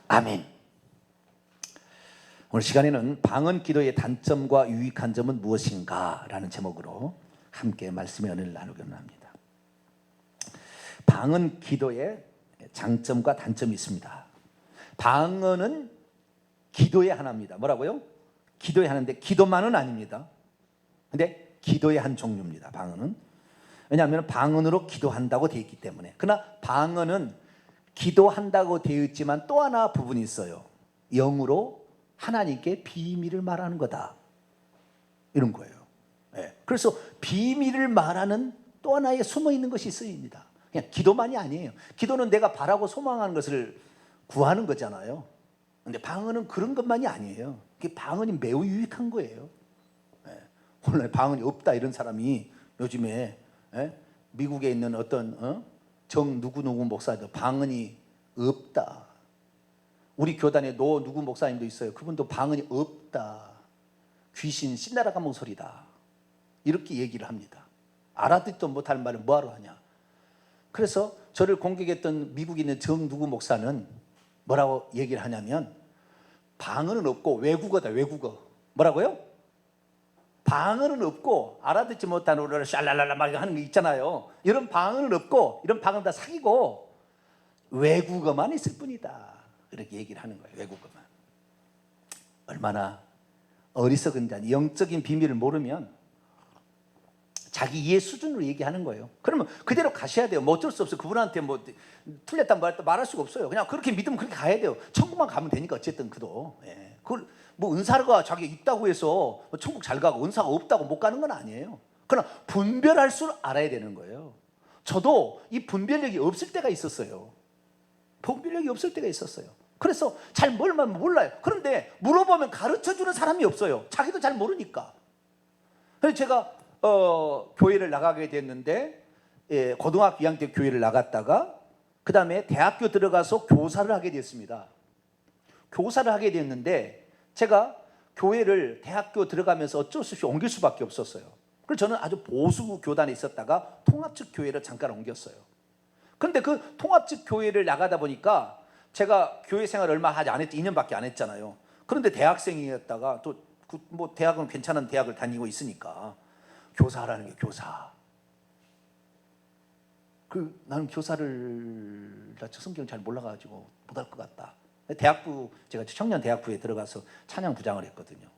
아멘. 오늘 시간에는 방언 기도의 단점과 유익한 점은 무엇인가 라는 제목으로 함께 말씀의 은혜를 나누기로 합니다. 방언 기도의 장점과 단점이 있습니다. 방언은 기도의 하나입니다. 뭐라고요? 기도의 하나인데 기도만은 아닙니다. 근데 기도의 한 종류입니다. 방언은. 왜냐하면 방언으로 기도한다고 되어 있기 때문에. 그러나 방언은 기도한다고 되어 있지만 또 하나 부분이 있어요. 영으로 하나님께 비밀을 말하는 거다, 이런 거예요. 네. 그래서 비밀을 말하는 또 하나의 숨어있는 것이 있습니다. 그냥 기도만이 아니에요. 기도는 내가 바라고 소망하는 것을 구하는 거잖아요. 근데 방언은 그런 것만이 아니에요. 방언이 매우 유익한 거예요. 네. 원래 방언이 없다 이런 사람이 요즘에 미국에 있는 어떤 정 누구누구 목사도 방언이 없다. 우리 교단에 노 누구 목사님도 있어요. 그분도 방언이 없다. 귀신 신나라 감옥 소리다. 이렇게 얘기를 합니다. 알아듣지도 못할 말을 뭐하러 하냐. 그래서 저를 공격했던 미국에 있는 정 누구 목사는 뭐라고 얘기를 하냐면 방언은 없고 외국어다. 외국어. 뭐라고요? 방언은 없고 알아듣지 못하는 우리를 샬랄랄라 막 하는 거 있잖아요. 이런 방언은 없고 이런 방언 다 사기고 외국어만 있을 뿐이다. 이렇게 얘기를 하는 거예요. 외국어만. 얼마나 어리석은 자니. 영적인 비밀을 모르면 자기 이해 수준으로 얘기하는 거예요. 그러면 그대로 가셔야 돼요. 뭐 어쩔 수 없어요. 그분한테 뭐 틀렸다 말할 수가 없어요. 그냥 그렇게 믿으면 그렇게 가야 돼요. 천국만 가면 되니까 어쨌든 그도. 예. 그걸 뭐 은사가 자기가 있다고 해서 천국 잘 가고 은사가 없다고 못 가는 건 아니에요. 그러나 분별할 줄 알아야 되는 거예요. 저도 이 분별력이 없을 때가 있었어요. 분별력이 없을 때가 있었어요. 그래서 잘 몰라요. 그런데 물어보면 가르쳐주는 사람이 없어요. 자기도 잘 모르니까. 그래서 제가 교회를 나가게 됐는데, 고등학교 2학년 때 교회를 나갔다가 그 다음에 대학교 들어가서 교사를 하게 됐습니다. 교사를 하게 됐는데 제가 교회를 대학교 들어가면서 어쩔 수 없이 옮길 수밖에 없었어요. 그래서 저는 아주 보수 교단에 있었다가 통합적 교회를 잠깐 옮겼어요. 그런데 그 통합적 교회를 나가다 보니까 제가 교회 생활을 얼마 하지 안 했죠. 2년밖에 안 했잖아요. 그런데 대학생이었다가 또 뭐 대학은 괜찮은 대학을 다니고 있으니까 교사라는 게 교사. 나는 교사를 성경 잘 몰라가지고 못할 것 같다. 대학부 제가 청년 대학부에 들어가서 찬양 부장을 했거든요.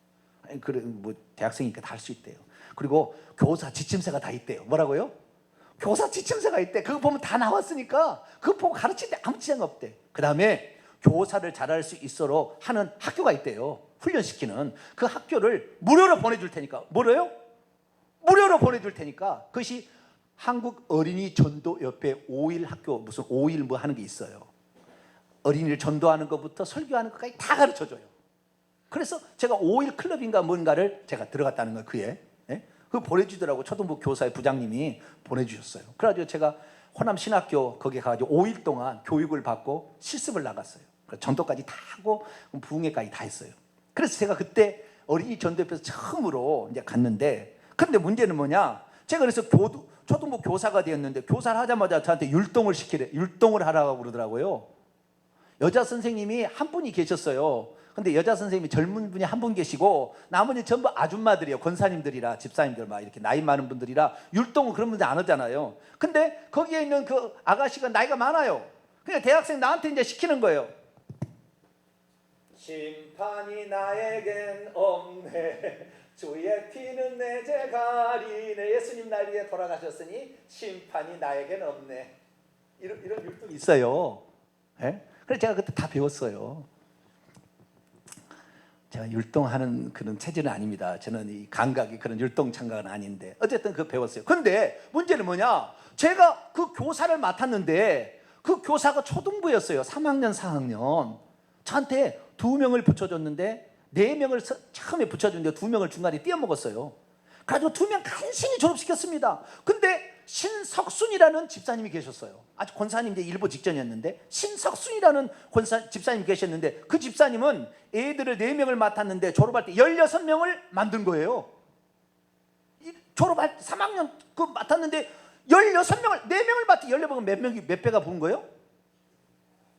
그래 뭐 대학생이니까 다 할 수 있대요. 그리고 교사 지침서가 다 있대요. 뭐라고요? 교사 지침서가 있대. 그거 보면 다 나왔으니까 그거 보고 가르치는데 아무 지장 없대. 그 다음에 교사를 잘할 수 있도록 하는 학교가 있대요. 훈련시키는 그 학교를 무료로 보내줄 테니까. 뭐래요? 무료로 보내줄 테니까. 그것이 한국 어린이 전도 옆에 5일 학교, 무슨 5일 뭐 하는 게 있어요. 어린이를 전도하는 것부터 설교하는 것까지 다 가르쳐줘요. 그래서 제가 5일 클럽인가 뭔가를 제가 들어갔다는 거예요. 그에. 그거 보내주더라고. 초등부 교사의 부장님이 보내주셨어요. 그래가지고 제가 호남 신학교 거기에 가가지고 5일 동안 교육을 받고 실습을 나갔어요. 전도까지 다 하고 부흥회까지 다 했어요. 그래서 제가 그때 어린이 전도협회에서 처음으로 이제 갔는데, 근데 문제는 뭐냐? 제가 그래서 초등부 교사가 되었는데 교사를 하자마자 저한테 율동을 하라고 그러더라고요. 여자 선생님이 한 분이 계셨어요. 근데 여자 선생님이 젊은 분이 한 분 계시고 나머지 전부 아줌마들이에요. 권사님들이라 집사님들 막 이렇게 나이 많은 분들이라 율동은 그런 분들 안 하잖아요. 근데 거기에 있는 그 아가씨가 나이가 많아요. 그냥 대학생 나한테 이제 시키는 거예요. 심판이 나에겐 없네. 주의 피는 내 죄 가리네. 예수님 날 위해 돌아가셨으니 심판이 나에겐 없네. 이런 율동이 있어요. 그래서 제가 그때 다 배웠어요. 제가 율동하는 그런 체질은 아닙니다. 저는 이 감각이 그런 율동 참가는 아닌데 어쨌든 그거 배웠어요. 그런데 문제는 뭐냐? 제가 그 교사를 맡았는데 그 교사가 초등부였어요. 3학년 4학년 저한테 2명을 붙여줬는데 4명을 처음에 붙여줬는데 2명을 중간에 띄어먹었어요. 그래가지고 2명 간신히 졸업시켰습니다. 근데 신석순이라는 집사님이 계셨어요. 아직 권사님 이제 일부 직전이었는데 신석순이라는 집사님이 계셨는데 그 집사님은 애들을 4명을 맡았는데 졸업할 때 16명을 만든 거예요. 졸업할 때 3학년 그 맡았는데 16명을 4명을 맡아 14명은 몇 배가 부은 거예요?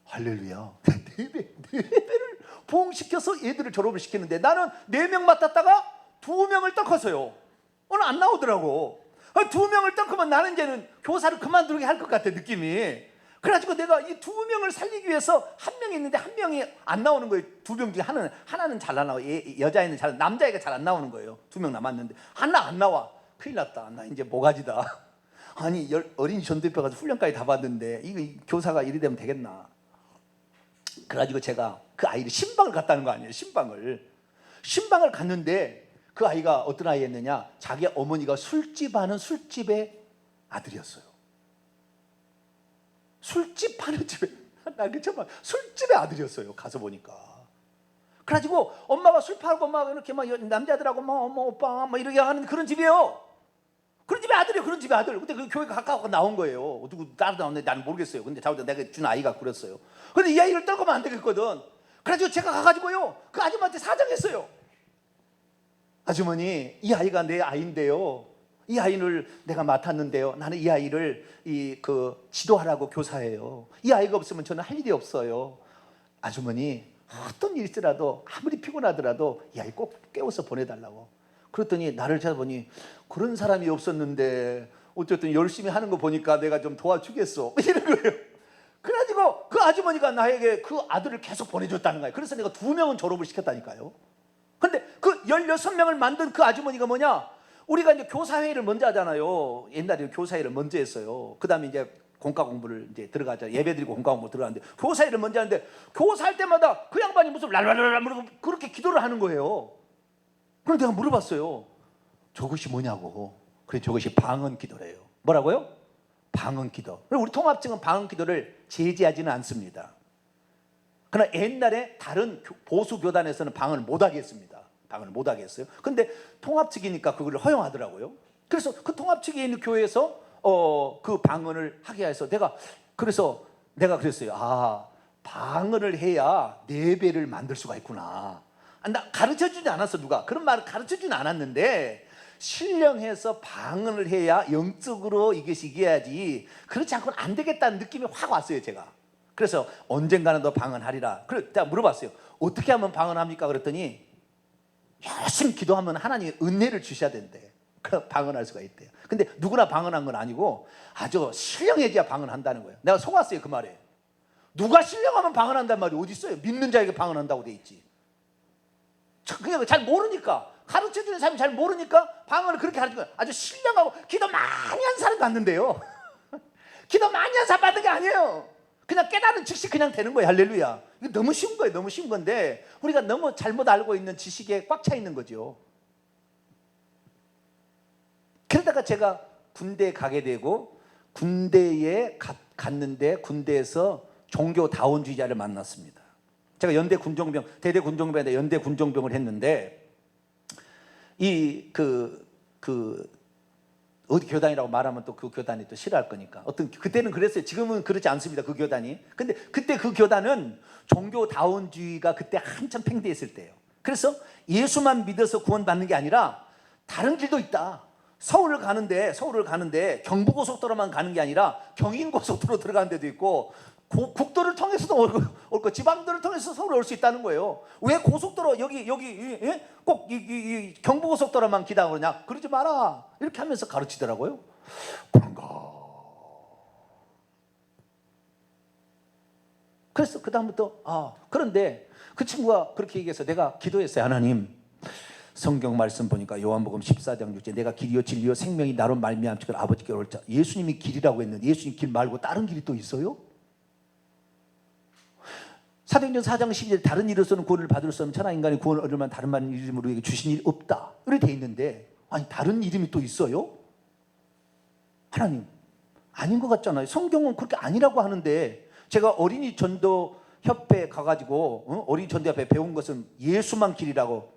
할렐루야. 4배 4배를 부흥시켜서 얘들을 졸업을 시키는데 나는 4명 맡았다가 2명을 떡었어요. 오늘 안 나오더라고. 2명을 떡으면 나는 이제는 교사를 그만두게 할 것 같아, 느낌이. 그래가지고 내가 이 2명을 살리기 위해서 1명이 있는데 1명이 안 나오는 거예요. 2명 중에 하나는 잘 안 나와. 여자애는 남자애가 잘 안 나오는 거예요. 2명 남았는데 하나 안 나와. 큰일 났다. 나 이제 모가지다. 아니 어린이 전도협회 가서 훈련까지 다 받는데 이거 교사가 이리 되면 되겠나. 그래가지고 제가 그 아이를 신방을 갔다는 거 아니에요. 신방을 갔는데 그 아이가 어떤 아이였느냐, 자기 어머니가 술집 하는 술집의 아들이었어요. 술집 하는 집에, 나 그 정말 술집의 아들이었어요. 가서 보니까. 그래가지고 엄마가 술 팔고 막 이렇게 막 남자들하고 막 엄마 오빠 막 이렇게 하는 그런 집이에요. 그런 집의 아들이에요. 그런 집의 아들. 근데 그 교회가 가까워 나온 거예요. 누구 따로 나왔는데 나는 모르겠어요. 근데 자꾸 내가 준 아이가 그랬어요. 근데 이 아이를 떨고면 안 되겠거든. 그래가지고 제가 가가지고요, 그 아줌마한테 사정했어요. 아주머니, 이 아이가 내 아이인데요, 이 아이를 내가 맡았는데요, 나는 이 아이를 지도하라고 교사예요. 이 아이가 없으면 저는 할 일이 없어요. 아주머니, 어떤 일이 있더라도 아무리 피곤하더라도 이 아이 꼭 깨워서 보내달라고. 그랬더니 나를 찾아보니 그런 사람이 없었는데 어쨌든 열심히 하는 거 보니까 내가 좀 도와주겠어, 이런 거예요. 그래가지고 그 아주머니가 나에게 그 아들을 계속 보내줬다는 거예요. 그래서 내가 2명은 졸업을 시켰다니까요. 근데 그 16명을 만든 그 아주머니가 뭐냐, 우리가 이제 교사회의를 먼저 하잖아요. 옛날에 교사회의를 먼저 했어요. 그 다음에 이제 공과 공부를 이제 들어가자. 예배드리고 공과 공부 들어가는데 교사회의를 먼저 하는데, 교사할 때마다 그 양반이 무슨 랄랄랄랄 그렇게 기도를 하는 거예요. 그래서 내가 물어봤어요. 저것이 뭐냐고. 그래, 저것이 방언 기도래요. 뭐라고요? 방언 기도. 우리 통합증은 방언 기도를 제지하지는 않습니다. 그러나 옛날에 다른 보수 교단에서는 방언을 못하게 했습니다. 방언을 못하게 했어요. 근데 통합 측이니까 그걸 허용하더라고요. 그래서 그 통합 측에 있는 교회에서 그 방언을 하게 해서 내가 그랬어요. 아, 방언을 해야 4배를 만들 수가 있구나. 나 가르쳐주지 않았어, 누가. 그런 말을 가르쳐주진 않았는데, 신령해서 방언을 해야 영적으로 이것이 이겨야지, 그렇지 않고는 안 되겠다는 느낌이 확 왔어요, 제가. 그래서 언젠가는 너 방언하리라. 그래, 제가 물어봤어요. 어떻게 하면 방언합니까? 그랬더니 열심히 기도하면 하나님이 은혜를 주셔야 된대. 그 방언할 수가 있대요. 근데 누구나 방언한 건 아니고 아주 신령해져야 방언한다는 거예요. 내가 속았어요, 그 말에. 누가 신령하면 방언한다는 말이 어디 있어요? 믿는 자에게 방언한다고 돼 있지. 그냥 잘 모르니까, 가르쳐주는 사람이 잘 모르니까 방언을 그렇게 가르치는 거예요. 아주 신령하고 기도 많이 한 사람 받는데요. 기도 많이 한 사람 받는 게 아니에요. 그냥 깨달은 즉시 그냥 되는 거예요. 할렐루야. 이거 너무 쉬운 거예요. 너무 쉬운 건데 우리가 너무 잘못 알고 있는 지식에 꽉 차 있는 거죠. 그러다가 제가 군대에 가게 되고, 군대에 갔는데 군대에서 종교다원주의자를 만났습니다. 제가 연대 군종병, 대대 군종병인데 연대 군종병을 했는데, 어디 교단이라고 말하면 또 그 교단이 또 싫어할 거니까. 그때는 그랬어요. 지금은 그렇지 않습니다, 그 교단이. 근데 그때 그 교단은 종교다원주의가 그때 한참 팽배했을 때예요. 그래서 예수만 믿어서 구원받는 게 아니라 다른 길도 있다. 서울을 가는데 경부고속도로만 가는 게 아니라 경인고속도로 들어가는 데도 있고, 국도를 통해서도 올 지방도를 통해서 서울 올 수 있다는 거예요. 왜 고속도로 여기 꼭 이 경부고속도로만 기다려 그러냐? 그러지 마라. 이렇게 하면서 가르치더라고요. 그런가. 그래서 그 다음부터 그런데 그 친구가 그렇게 얘기해서 내가 기도했어요. 하나님, 성경 말씀 보니까 요한복음 14장 6절, 내가 길이요 진리요 생명이 나로 말미암지 아버지께 올 자. 예수님이 길이라고 했는데 예수님 길 말고 다른 길이 또 있어요? 사도행전 4장 12절, 다른 이로서는 구원을 받을 수 없는 천하 인간의 구원을 얻으면 다른 말 이름으로 우리에게 주신 일이 없다, 이렇게 돼 있는데, 아니 다른 이름이 또 있어요? 하나님, 아닌 것 같잖아요. 성경은 그렇게 아니라고 하는데. 제가 어린이 전도 협회 가가지고 어린이 전도 협회 배운 것은 예수만 길이라고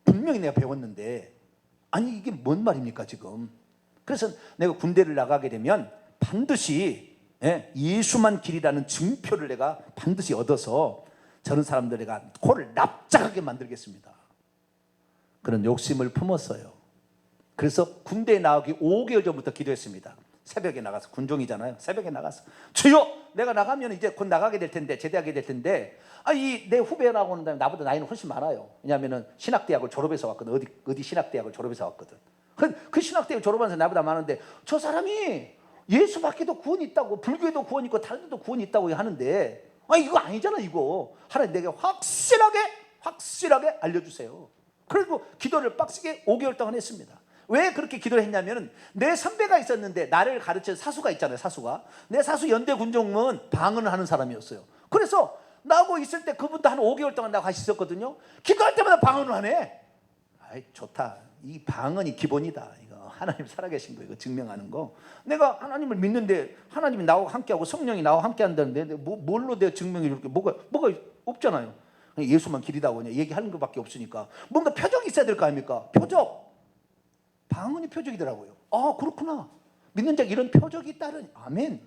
분명히 내가 배웠는데, 아니 이게 뭔 말입니까 지금? 그래서 내가 군대를 나가게 되면 반드시 예수만 길이라는 증표를 내가 반드시 얻어서 저런 사람들 내가 코를 납작하게 만들겠습니다. 그런 욕심을 품었어요. 그래서 군대에 나오기 5개월 전부터 기도했습니다. 새벽에 나가서 군종이잖아요. 새벽에 나가서 주여, 내가 나가면 이제 곧 나가게 될 텐데, 제대하게 될 텐데, 이 내 후배라고는 나보다 나이는 훨씬 많아요. 왜냐하면은 신학대학을 졸업해서 왔거든. 어디 신학대학을 졸업해서 왔거든. 그 신학대학 졸업한 사람 나보다 많은데, 저 사람이 예수 밖에도 구원이 있다고, 불교에도 구원이 있고 다른 데도 구원이 있다고 하는데, 이거 아니잖아. 이거 하나님 내게 확실하게 알려주세요. 그리고 기도를 빡세게 5개월 동안 했습니다. 왜 그렇게 기도를 했냐면, 내 선배가 있었는데, 나를 가르친 사수가 있잖아요. 사수가, 내 사수 연대 군종은 방언을 하는 사람이었어요. 그래서 나하고 있을 때 그분도 한 5개월 동안 나하고 같이 있었거든요. 기도할 때마다 방언을 하네. 좋다. 이 방언이 기본이다. 이거 하나님 살아계신 거, 이거 증명하는 거. 내가 하나님을 믿는데 하나님이 나하고 함께하고 성령이 나하고 함께한다는데 뭘로 내가 증명해 줄 게 뭐가 없잖아요. 예수만 길이다 그냥 얘기하는 것밖에 없으니까 뭔가 표적이 있어야 될 거 아닙니까? 표적. 방언이 표적이더라고요. 그렇구나. 믿는 자가 이런 표적이 있다는. 아멘.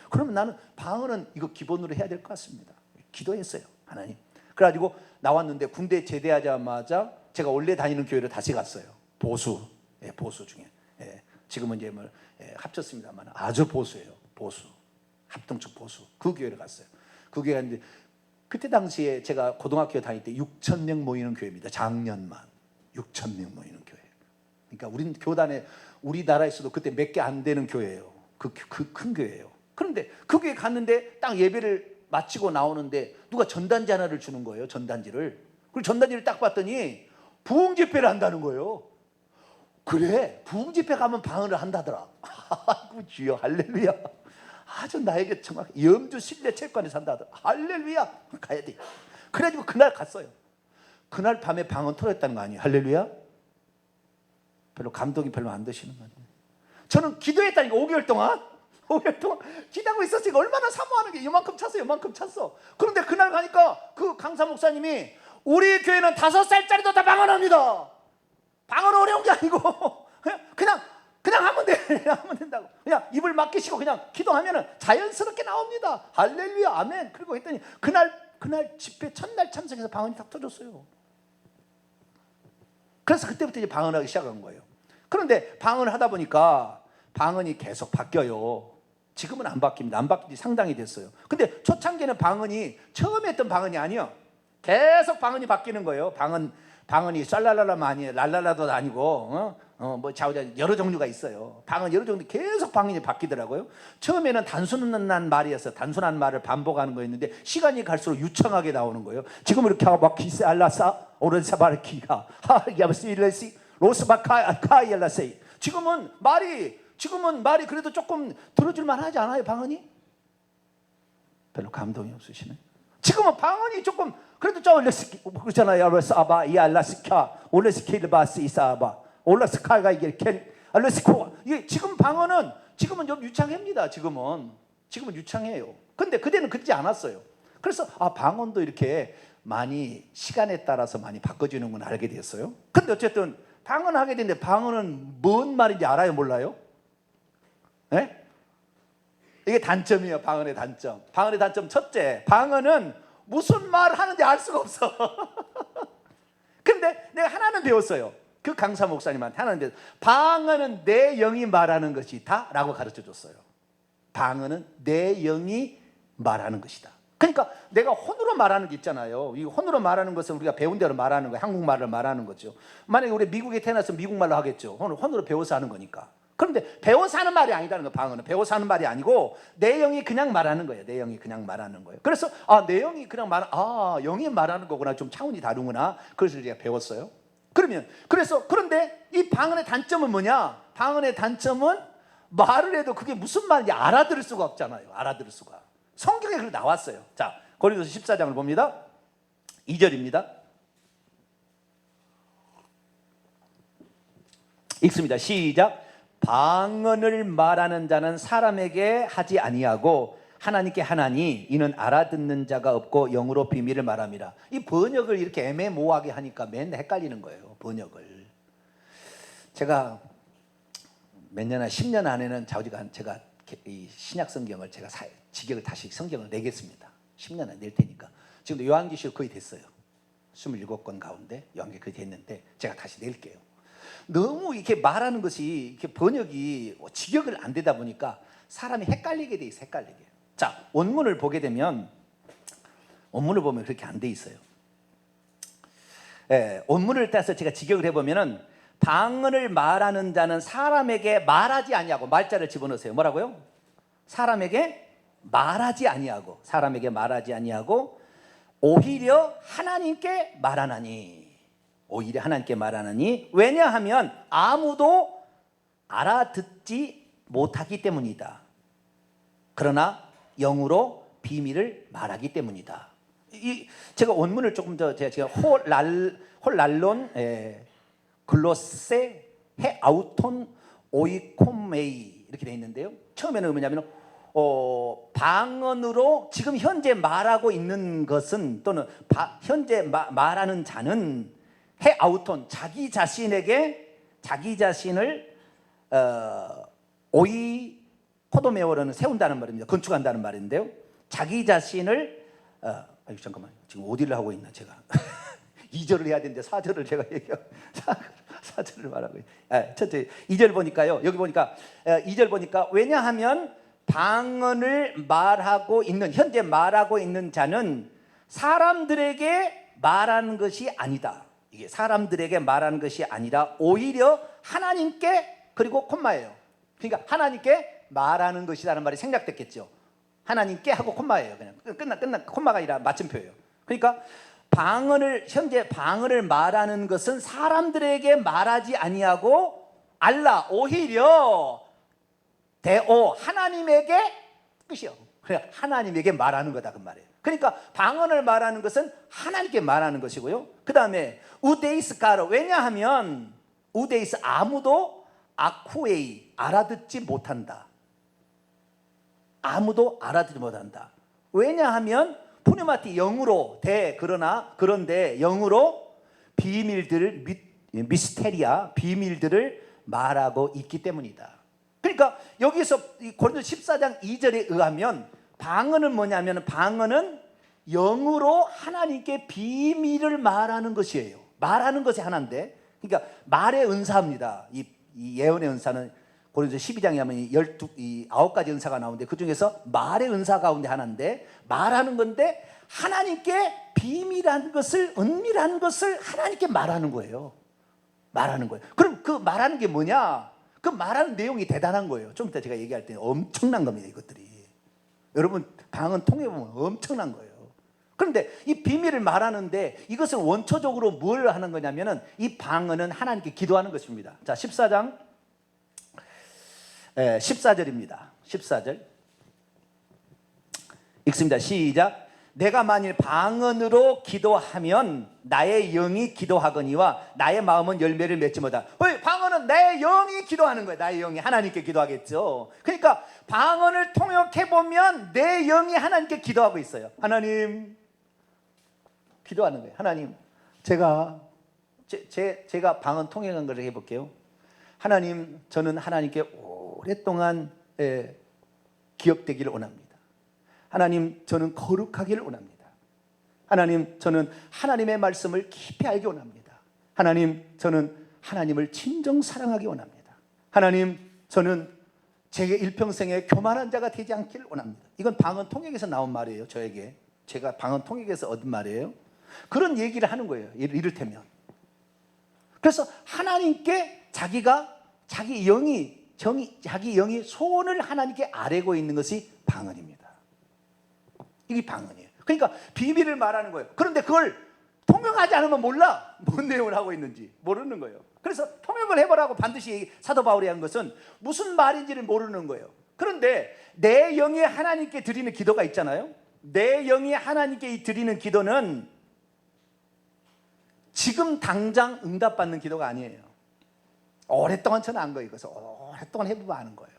그러면 나는 방언은 이거 기본으로 해야 될 것 같습니다. 기도했어요. 하나님. 그래가지고 나왔는데, 군대 제대하자마자 제가 원래 다니는 교회를 다시 갔어요. 보수 중에. 지금은 이제 합쳤습니다만 아주 보수예요. 보수. 합동적 보수. 그 교회를 갔어요. 그 교회 갔는데, 그때 당시에 제가 고등학교 다닐 때 6,000명 모이는 교회입니다. 작년만 6,000명 모이는 교회. 그러니까 우리는 교단에 우리나라에서도 그때 몇 개 안 되는 교회예요. 그 큰 교회예요. 그런데 그 교회 갔는데 딱 예배를 마치고 나오는데 누가 전단지 하나를 주는 거예요. 전단지를. 그리고 전단지를 딱 봤더니 부흥 집회를 한다는 거예요. 그래, 부흥 집회 가면 방언을 한다더라. 아이고 주여, 할렐루야. 아주 나에게 정말 염주 신뢰 체육관에서 한다더라. 할렐루야. 가야 돼. 그래가지고 그날 갔어요. 그날 밤에 방언 토했다는 거 아니에요. 할렐루야. 별로 감동이 별로 안 되시는 거 아니에요. 저는 기도했다니까. 5개월 동안 기도하고 있었으니까 얼마나 사모하는 게 요만큼 찼어. 그런데 그날 가니까 그 강사 목사님이, 우리 교회는 5살짜리도 다 방언합니다. 방언 어려운 게 아니고 그냥 하면 돼. 하면 된다고. 그냥 입을 맡기시고 그냥 기도하면 자연스럽게 나옵니다. 할렐루야, 아멘. 그리고 했더니 그날 집회 첫날 참석해서 방언이 딱 터졌어요. 그래서 그때부터 이제 방언하기 시작한 거예요. 그런데 방언을 하다 보니까 방언이 계속 바뀌어요. 지금은 안 바뀝니다. 안 바뀐 지 상당히 됐어요. 근데 초창기에는 방언이, 처음에 했던 방언이 아니요, 계속 방언이 바뀌는 거예요. 방언이 쌀랄랄라만 아니에요. 랄랄라도 아니고 좌우자 여러 종류가 있어요. 방언 여러 종류, 계속 방언이 바뀌더라고요. 처음에는 단순한 말이었어요. 단순한 말을 반복하는 거였는데 시간이 갈수록 유창하게 나오는 거예요. 지금 이렇게 하고 막 기세 알라사 오른사바르키가 하야브시일레시 로스바카이엘라세이. 지금은 말이 그래도 조금 들어줄만 하지 않아요? 방언이 별로 감동이 없으시네. 지금은 방언이 조금 그래도 좀 그렇잖아요. 알라사바 이알라스카 올레스케일바시사바 올라스카가 이게 알라스코. 이게 지금 방언은 지금은 좀 유창합니다. 지금은 유창해요. 근데 그때는 그렇지 않았어요. 그래서 방언도 이렇게 많이 시간에 따라서 많이 바꿔지는 건 알게 됐어요. 근데 어쨌든 방언하게 됐는데, 방언은 뭔 말인지 알아요, 몰라요? 네? 이게 단점이에요. 방언의 단점 첫째, 방언은 무슨 말을 하는지 알 수가 없어. 근데 내가 하나는 배웠어요. 그 강사 목사님한테 하나는 배웠어요. 방언은 내 영이 말하는 것이다 라고 가르쳐줬어요. 방언은 내 영이 말하는 것이다. 그러니까 내가 혼으로 말하는 게 있잖아요. 이 혼으로 말하는 것은 우리가 배운 대로 말하는 거예요. 한국말을 말하는 거죠. 만약에 우리 미국에 태어나서 미국말로 하겠죠. 혼으로 배워서 하는 거니까. 그런데 배워서 하는 말이 아니라는 거예요. 방언은 배워서 하는 말이 아니고 내 영이 그냥 말하는 거예요. 내 영이 그냥 말하는 거예요. 그래서 내 영이 그냥 영이 말하는 거구나. 좀 차원이 다르구나. 그래서 제가 배웠어요. 그런데 이 방언의 단점은 뭐냐? 방언의 단점은 말을 해도 그게 무슨 말인지 알아들을 수가 없잖아요. 알아들을 수가. 성경에 그렇게 나왔어요. 자, 고린도서 14장을 봅니다. 2절입니다. 읽습니다. 시작. 방언을 말하는 자는 사람에게 하지 아니하고 하나님께 하나니 이는 알아듣는 자가 없고 영으로 비밀을 말합니다. 이 번역을 이렇게 애매모호하게 하니까 맨날 헷갈리는 거예요. 번역을. 제가 몇 년, 10년 안에는 제가 이 신약 성경을 제가 직역을 다시 성경을 내겠습니다. 10년 안에 낼 테니까. 지금도 요한계시록 거의 됐어요. 27권 가운데 요한계시록 거의 됐는데 제가 다시 낼게요. 너무 이렇게 말하는 것이 이렇게 번역이 직역을 안 되다 보니까 사람이 헷갈리게 돼 있어요. 헷갈리게. 자, 원문을 보게 되면 원문을 보면 그렇게 안 돼 있어요. 원문을 따서 제가 직역을 해보면은 방언을 말하는 자는 사람에게 말하지 아니하고, 말자를 집어넣으세요. 뭐라고요? 사람에게 말하지 아니하고, 사람에게 말하지 아니하고 오히려 하나님께 말하나니, 오히려 하나님께 말하나니, 왜냐하면 아무도 알아듣지 못하기 때문이다. 그러나 영으로 비밀을 말하기 때문이다. 제가 원문을 조금 더 제가 홀랄론 글로세 헤 아우톤 오이콤메이 이렇게 되어 있는데요. 처음에는 뭐냐면 방언으로 지금 현재 말하고 있는 것은, 또는 현재 말하는 자는 헤 아우톤, 자기 자신을 오이 코도메오로는 세운다는 말입니다. 건축한다는 말인데요. 자기 자신을 잠깐만, 지금 어디를 하고 있나 제가. 2절을 해야 되는데 4절을 제가 얘기하고 4절을 말하고 있어요. 첫째 2절 보니까요. 여기 보니까 2절 보니까, 왜냐하면 방언을 말하고 있는, 현재 말하고 있는 자는 사람들에게 말하는 것이 아니다. 이게 사람들에게 말하는 것이 아니라 오히려 하나님께, 그리고 콤마예요. 그러니까 하나님께 말하는 것이라는 말이 생략됐겠죠. 하나님께 하고 콤마예요. 그냥 끝나 콤마가 아니라 맞춤표예요. 그러니까 현재 방언을 말하는 것은 사람들에게 말하지 아니하고 알라, 오히려 대오, 하나님에게, 끝이요. 그냥 하나님에게 말하는 거다 그 말이에요. 그러니까 방언을 말하는 것은 하나님께 말하는 것이고요. 그 다음에 우데이스 가르, 왜냐하면 우데이스, 아무도 아쿠에이, 알아듣지 못한다. 아무도 알아듣지 못한다. 왜냐하면 푸뉴마티, 영으로, 그런데 영으로 비밀들을, 미스테리아, 비밀들을 말하고 있기 때문이다. 그러니까 여기서 고린도 14장 2절에 의하면 방언은 뭐냐면, 방언은 영으로 하나님께 비밀을 말하는 것이에요. 말하는 것이 하나인데, 그러니까 말의 은사입니다. 이 예언의 은사는 고린도 12장에 하면 9가지 은사가 나오는데, 그 중에서 말의 은사 가운데 하나인데, 말하는 건데 하나님께 비밀한 것을, 은밀한 것을 하나님께 말하는 거예요. 말하는 거예요. 그럼 그 말하는 게 뭐냐? 그 말하는 내용이 대단한 거예요. 좀 이따 제가 얘기할 때 엄청난 겁니다, 이것들이. 여러분 방언 통해 보면 엄청난 거예요. 그런데 이 비밀을 말하는데 이것은 원초적으로 뭘 하는 거냐면은, 이 방언은 하나님께 기도하는 것입니다. 자, 14장 14절입니다. 14절 읽습니다. 시작. 내가 만일 방언으로 기도하면 나의 영이 기도하거니와 나의 마음은 열매를 맺지 못하다. 방언은 내 영이 기도하는 거예요. 나의 영이 하나님께 기도하겠죠. 그러니까 방언을 통역해 보면 내 영이 하나님께 기도하고 있어요. 하나님, 기도하는 거예요. 하나님, 제가 방언 통역한 걸 해볼게요. 하나님, 저는 하나님께 오랫동안 기억되기를 원합니다. 하나님, 저는 거룩하기를 원합니다. 하나님, 저는 하나님의 말씀을 깊이 알기 원합니다. 하나님, 저는 하나님을 진정 사랑하기 원합니다. 하나님, 저는 제 일평생에 교만한 자가 되지 않기를 원합니다. 이건 방언 통역에서 나온 말이에요. 저에게, 제가 방언 통역에서 얻은 말이에요. 그런 얘기를 하는 거예요. 이를테면. 그래서 하나님께 자기 영이 소원을 하나님께 아뢰고 있는 것이 방언입니다. 이게 방언이에요. 그러니까 비밀을 말하는 거예요. 그런데 그걸 통역하지 않으면 몰라. 뭔 내용을 하고 있는지 모르는 거예요. 그래서 통역을 해보라고 반드시 사도 바울이 한 것은 무슨 말인지를 모르는 거예요. 그런데 내 영이 하나님께 드리는 기도가 있잖아요. 내 영이 하나님께 드리는 기도는 지금 당장 응답받는 기도가 아니에요. 오랫동안 저는 안 거예요. 그래서 오랫동안 해보면 아는 거예요.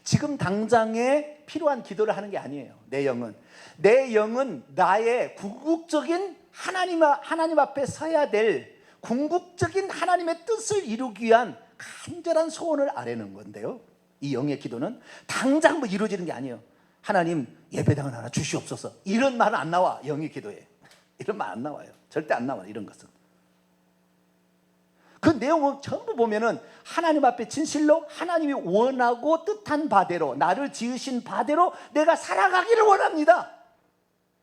지금 당장에 필요한 기도를 하는 게 아니에요. 내 영은 나의 궁극적인 하나님 앞에 서야 될 궁극적인 하나님의 뜻을 이루기 위한 간절한 소원을 아뢰는 건데요. 이 영의 기도는 당장 뭐 이루어지는 게 아니에요. 하나님, 예배당을 하나 주시옵소서, 이런 말은 안 나와. 영의 기도에 이런 말 안 나와요. 절대 안 나와요, 이런 것은. 그 내용은 전부 보면은 하나님 앞에 진실로 하나님이 원하고 뜻한 바대로 나를 지으신 바대로 내가 살아가기를 원합니다.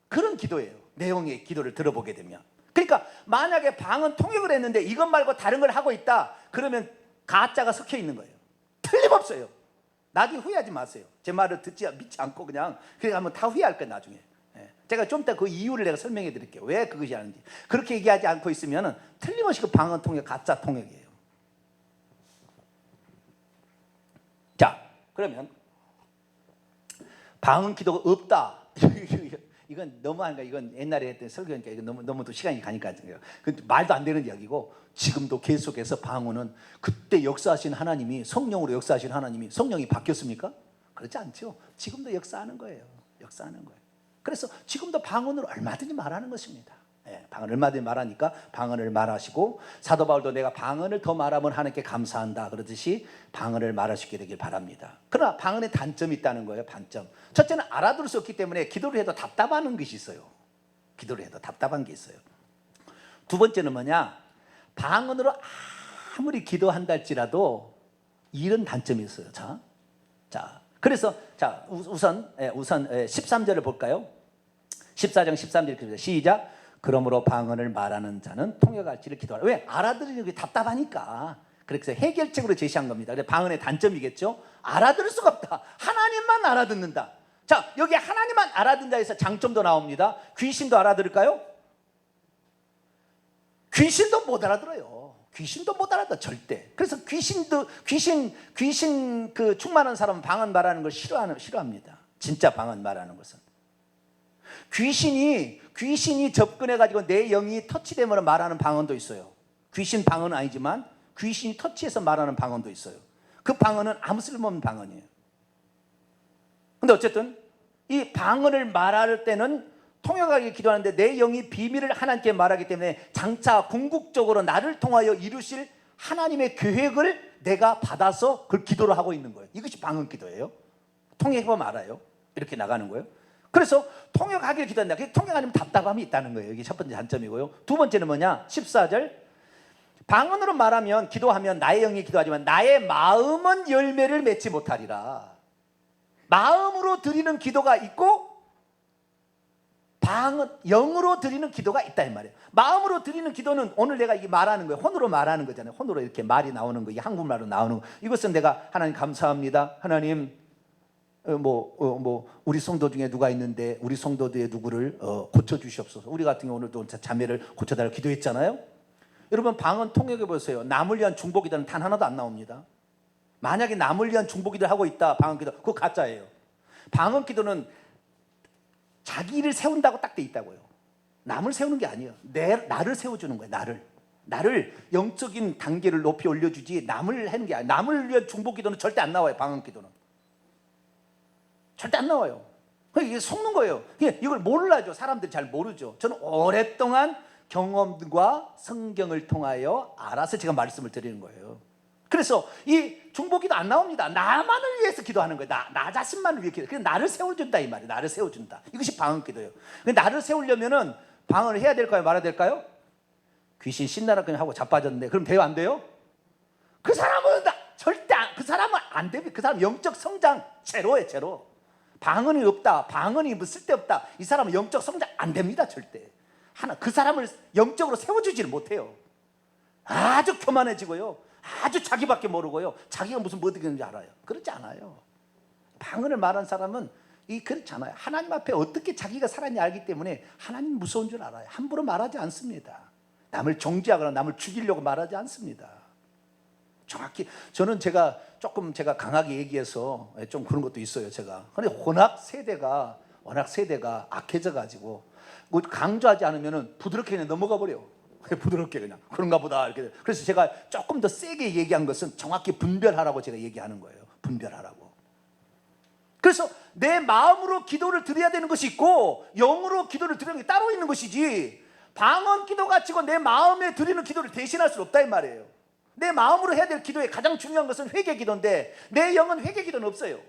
그런 기도예요. 내용의 기도를 들어보게 되면. 그러니까 만약에 방언 통역을 했는데 이것 말고 다른 걸 하고 있다 그러면 가짜가 섞여 있는 거예요. 틀림없어요. 나중에 후회하지 마세요. 제 말을 믿지 않고 그냥 하면 다 후회할 거예요 나중에. 제가 좀 이따 그 이유를 내가 설명해 드릴게요. 왜 그것이 하는지. 그렇게 얘기하지 않고 있으면 틀림없이 그 방언 통역 가짜 통역이에요. 자, 그러면 방언 기도가 없다. 이건 너무한가? 이건 옛날에 했던 설교니까 이건 너무 또 시간이 가니까 말도 안 되는 이야기고, 지금도 계속해서 방언은 그때 역사하신 하나님이 성령으로 역사하신 하나님이 성령이 바뀌었습니까? 그렇지 않죠. 지금도 역사하는 거예요. 역사하는 거예요. 그래서 지금도 방언으로 얼마든지 말하는 것입니다. 방언을 얼마든지 말하니까 방언을 말하시고, 사도 바울도 내가 방언을 더 말하면 하나님께 감사한다 그러듯이 방언을 말할 수 있게 되길 바랍니다. 그러나 방언에 단점이 있다는 거예요. 단점. 첫째는 알아들을 수 없기 때문에 기도를 해도 답답한 것이 있어요. 기도를 해도 답답한 게 있어요. 두 번째는 뭐냐? 방언으로 아무리 기도한다 할지라도 이런 단점이 있어요. 자, 그래서 우선 13절을 볼까요? 14장 13절 시작. 그러므로 방언을 말하는 자는 통역할지를 기도하라. 왜? 알아들으는 게 답답하니까. 그래서 해결책으로 제시한 겁니다. 방언의 단점이겠죠. 알아들을 수가 없다. 하나님만 알아듣는다. 자, 여기 하나님만 알아듣는다 해서 장점도 나옵니다. 귀신도 알아들을까요? 귀신도 못 알아들어요. 귀신도 못 알아들어 절대. 그래서 귀신 그 충만한 사람은 방언 말하는 걸 싫어합니다. 진짜 방언 말하는 것은. 귀신이 접근해가지고 내 영이 터치되면 말하는 방언도 있어요. 귀신 방언은 아니지만 귀신이 터치해서 말하는 방언도 있어요. 그 방언은 아무 쓸모없는 방언이에요. 근데 어쨌든 이 방언을 말할 때는 통역하게 기도하는데 내 영이 비밀을 하나님께 말하기 때문에 장차 궁극적으로 나를 통하여 이루실 하나님의 계획을 내가 받아서 그걸 기도를 하고 있는 거예요. 이것이 방언 기도예요. 통역해보면 알아요. 이렇게 나가는 거예요. 그래서 통역하기를 기도한다. 통역 아니면 답답함이 있다는 거예요. 이게 첫 번째 단점이고요. 두 번째는 뭐냐? 14절. 방언으로 말하면 기도하면 나의 영이 기도하지만 나의 마음은 열매를 맺지 못하리라. 마음으로 드리는 기도가 있고 영으로 드리는 기도가 있다 이 말이에요. 마음으로 드리는 기도는 오늘 내가 이게 말하는 거예요. 혼으로 말하는 거잖아요. 혼으로 이렇게 말이 나오는 거, 이게 한국말로 나오는 거. 이것은 내가 하나님 감사합니다. 하나님 우리 성도 중에 누가 있는데 우리 성도들의 누구를 고쳐주시옵소서. 우리 같은 경우 오늘도 자매를 고쳐달라고 기도했잖아요. 여러분 방언 통역해 보세요. 남을 위한 중보기도는 단 하나도 안 나옵니다. 만약에 남을 위한 중보기도를 하고 있다 나방언 기도, 그거 가짜예요. 방언 기도는 자기를 세운다고 딱 돼 있다고요. 남을 세우는 게 아니에요. 나를 세워주는 거예요. 나를 영적인 단계를 높이 올려주지 남을 하는 게 아니에요. 남을 위한 중보기도는 절대 안 나와요. 방언 기도는 절대 안 나와요. 이게 속는 거예요. 이걸 몰라죠. 사람들이 잘 모르죠. 저는 오랫동안 경험과 성경을 통하여 알아서 제가 말씀을 드리는 거예요. 그래서 이 중보기도 안 나옵니다. 나만을 위해서 기도하는 거예요. 나 자신만을 위해 기도. 그래서 나를 세워준다 이 말이에요. 나를 세워준다. 이것이 방언기도예요. 나를 세우려면은 방언을 해야 될까요? 말아야 될까요? 귀신 신나라 그냥 하고 자빠졌는데 그럼 돼요? 안 돼요? 그 사람은 그 사람은 안 됩니다. 그 사람 영적 성장 제로예요. 제로. 방언이 없다. 방언이 뭐 쓸데없다. 이 사람은 영적 성장 안 됩니다. 절대. 그 사람을 영적으로 세워주지를 못해요. 아주 교만해지고요. 아주 자기밖에 모르고요. 자기가 무슨 뭐 어떻게 되는지 알아요. 그렇지 않아요. 방언을 말한 사람은 그렇지 않아요. 하나님 앞에 어떻게 자기가 살았냐 알기 때문에 하나님 무서운 줄 알아요. 함부로 말하지 않습니다. 남을 정죄하거나 남을 죽이려고 말하지 않습니다. 정확히 저는 제가 강하게 얘기해서 좀 그런 것도 있어요. 제가. 근데 워낙 세대가 악해져 가지고 강조하지 않으면 부드럽게 그냥 넘어가 버려. 부드럽게 그냥 그런가 보다 이렇게. 그래서 제가 조금 더 세게 얘기한 것은 정확히 분별하라고 제가 얘기하는 거예요. 분별하라고. 그래서 내 마음으로 기도를 드려야 되는 것이 있고 영으로 기도를 드리는 게 따로 있는 것이지, 방언 기도 가지고 내 마음에 드리는 기도를 대신할 수 없다 이 말이에요. 내 마음으로 해야 될 기도의 가장 중요한 것은 회개 기도인데 내 영은 회개 기도는 없어요.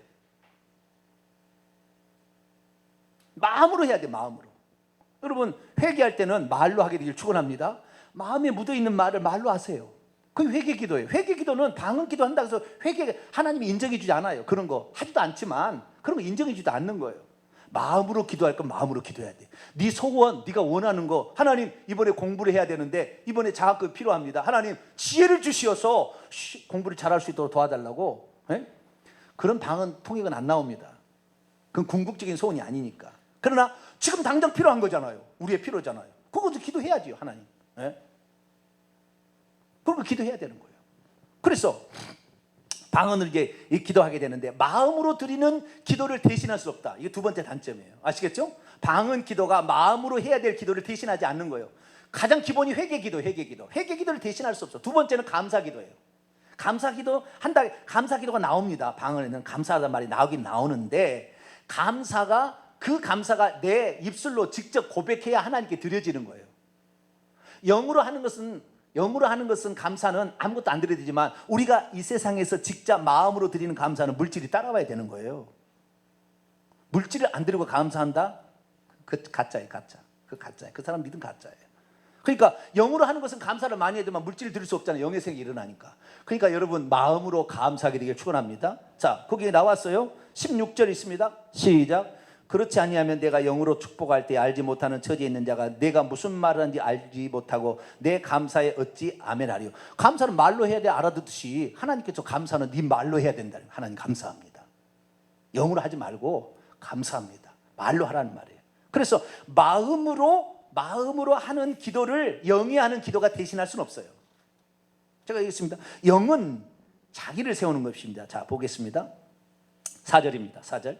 마음으로 해야 돼. 마음으로. 여러분 회개할 때는 말로 하게 되길 축원합니다. 마음에 묻어있는 말을 말로 하세요. 그게 회개기도예요. 회개기도는 방언기도 한다고 해서 하나님이 인정해주지 않아요. 그런 거 하지도 않지만 그런 거 인정해주지도 않는 거예요. 마음으로 기도할 건 마음으로 기도해야 돼. 네 소원, 네가 원하는 거, 하나님 이번에 공부를 해야 되는데 이번에 장학금이 필요합니다. 하나님 지혜를 주시어서 공부를 잘할 수 있도록 도와달라고. 에? 그런 방언 통역은 안 나옵니다. 그건 궁극적인 소원이 아니니까. 그러나 지금 당장 필요한 거잖아요. 우리의 필요잖아요. 그것도 기도해야지요, 하나님. 에? 그런 거 기도해야 되는 거예요. 그래서 방언을 이제 기도하게 되는데 마음으로 드리는 기도를 대신할 수 없다. 이게 두 번째 단점이에요. 아시겠죠? 방언 기도가 마음으로 해야 될 기도를 대신하지 않는 거예요. 가장 기본이 회개기도. 회개기도를 대신할 수 없어. 두 번째는 감사기도예요. 감사기도가 나옵니다. 방언에는 감사하다는 말이 나오긴 나오는데 그 감사가 내 입술로 직접 고백해야 하나님께 드려지는 거예요. 영으로 하는 것은 감사는 아무것도 안 드려야 되지만 우리가 이 세상에서 직접 마음으로 드리는 감사는 물질이 따라와야 되는 거예요. 물질을 안 드리고 감사한다? 그 가짜예요. 그 사람 믿음 가짜예요. 그러니까 영으로 하는 것은 감사를 많이 해야 되지만 물질을 드릴 수 없잖아요. 영의 세계가 일어나니까. 그러니까 여러분 마음으로 감사하게 되길 축원합니다. 자, 거기에 나왔어요. 16절 있습니다. 시작. 그렇지 아니하면 내가 영으로 축복할 때 알지 못하는 처지에 있는 자가 내가 무슨 말을 하는지 알지 못하고 내 감사에 어찌 아멘하리요. 감사는 말로 해야 돼. 알아듣듯이 하나님께서 감사는 네 말로 해야 된다. 하나님 감사합니다. 영으로 하지 말고 감사합니다. 말로 하라는 말이에요. 그래서 마음으로 하는 기도를 영이 하는 기도가 대신할 수는 없어요. 제가 얘기했습니다. 영은 자기를 세우는 것입니다. 자, 보겠습니다. 4절입니다. 4절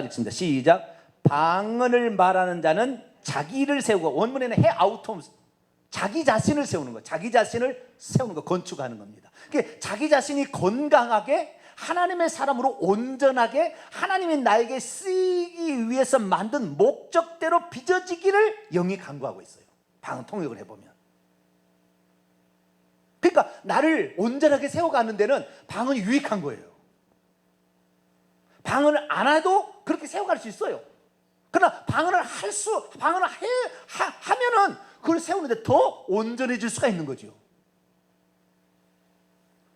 있습니다. 시작. 방언을 말하는 자는 자기를 세우고, 원문에는 해 아우톰, 자기 자신을 세우는 거, 자기 자신을 세우는 거, 건축하는 겁니다. 그러니까 자기 자신이 건강하게 하나님의 사람으로 온전하게 하나님이 나에게 쓰이기 위해서 만든 목적대로 빚어지기를 영이 간구하고 있어요. 방언 통역을 해보면. 그러니까 나를 온전하게 세워가는 데는 방언이 유익한 거예요. 방언을 안 해도 그렇게 세워갈 수 있어요. 그러나 방언을 하면은 그걸 세우는데 더 온전해질 수가 있는 거죠.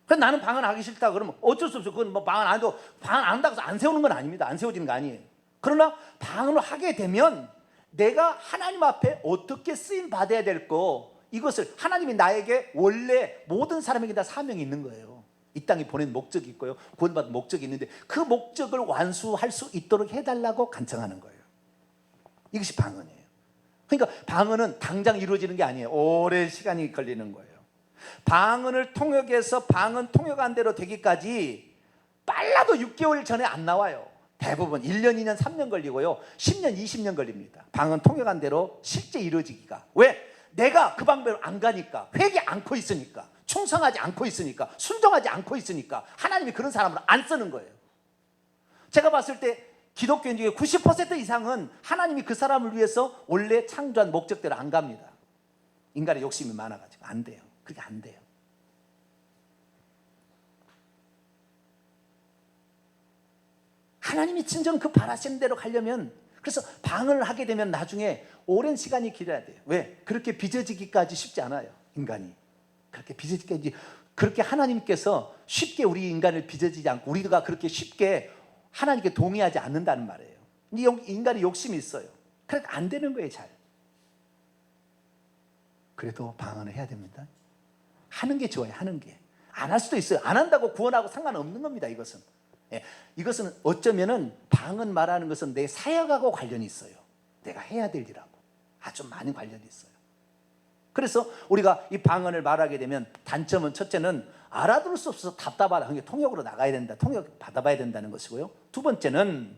그래서 나는 방언 하기 싫다 그러면 어쩔 수 없어요. 그건 뭐 방언 안 해도 방언 안 한다고 해서 안 세우는 건 아닙니다. 안 세워지는 거 아니에요. 그러나 방언을 하게 되면 내가 하나님 앞에 어떻게 쓰임 받아야 될 거, 이것을 하나님이 나에게 원래 모든 사람에게 다 사명이 있는 거예요. 이 땅에 보낸 목적이 있고요. 구원받은 목적이 있는데 그 목적을 완수할 수 있도록 해달라고 간청하는 거예요. 이것이 방언이에요. 그러니까 방언은 당장 이루어지는 게 아니에요. 오랜 시간이 걸리는 거예요. 방언을 통역해서 방언 통역한 대로 되기까지 빨라도 6개월 전에 안 나와요. 대부분 1년, 2년, 3년 걸리고요. 10년, 20년 걸립니다. 방언 통역한 대로 실제 이루어지기가. 왜? 내가 그 방법을 안 가니까, 회개 않고 있으니까, 충성하지 않고 있으니까, 순종하지 않고 있으니까 하나님이 그런 사람을 안 쓰는 거예요. 제가 봤을 때 기독교인 중에 90% 이상은 하나님이 그 사람을 위해서 원래 창조한 목적대로 안 갑니다. 인간의 욕심이 많아가지고 안 돼요. 그게 안 돼요. 하나님이 진정 그 바라시는 대로 가려면, 그래서 방언을 하게 되면 나중에 오랜 시간이 길어야 돼요. 왜? 그렇게 빚어지기까지 쉽지 않아요. 인간이 그렇게 빚어지기까지, 그렇게 하나님께서 쉽게 우리 인간을 빚어지지 않고 우리가 그렇게 쉽게 하나님께 동의하지 않는다는 말이에요. 인간이 욕심이 있어요. 그러니까 안 되는 거예요. 잘. 그래도 방언을 해야 됩니다. 하는 게 좋아요. 하는 게. 안 할 수도 있어요. 안 한다고 구원하고 상관없는 겁니다. 이것은. 예, 이것은 어쩌면은 방언 말하는 것은 내 사역하고 관련이 있어요. 내가 해야 될 일하고 아주 많은 관련이 있어요. 그래서 우리가 이 방언을 말하게 되면 단점은, 첫째는 알아들을 수 없어서 답답하다. 그러니까 통역으로 나가야 된다. 통역 받아봐야 된다는 것이고요. 두 번째는,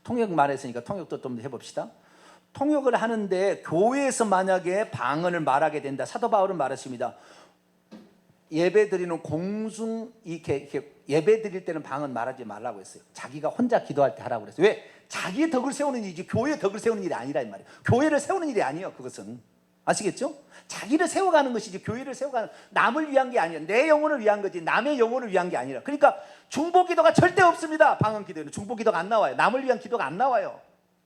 통역 말했으니까 통역도 좀 해봅시다. 통역을 하는데 교회에서 만약에 방언을 말하게 된다. 사도 바울은 말했습니다. 예배 드리는 이렇게 예배 드릴 때는 방언 말하지 말라고 했어요. 자기가 혼자 기도할 때 하라고 그랬어요. 왜? 자기의 덕을 세우는 일이지 교회의 덕을 세우는 일이 아니라 이 말이에요. 교회를 세우는 일이 아니에요. 그것은. 아시겠죠? 자기를 세워가는 것이지 교회를 세워가는, 남을 위한 게 아니에요. 내 영혼을 위한 거지 남의 영혼을 위한 게 아니라. 그러니까 중보기도가 절대 없습니다. 방언 기도에는 중보기도가 안 나와요. 남을 위한 기도가 안 나와요.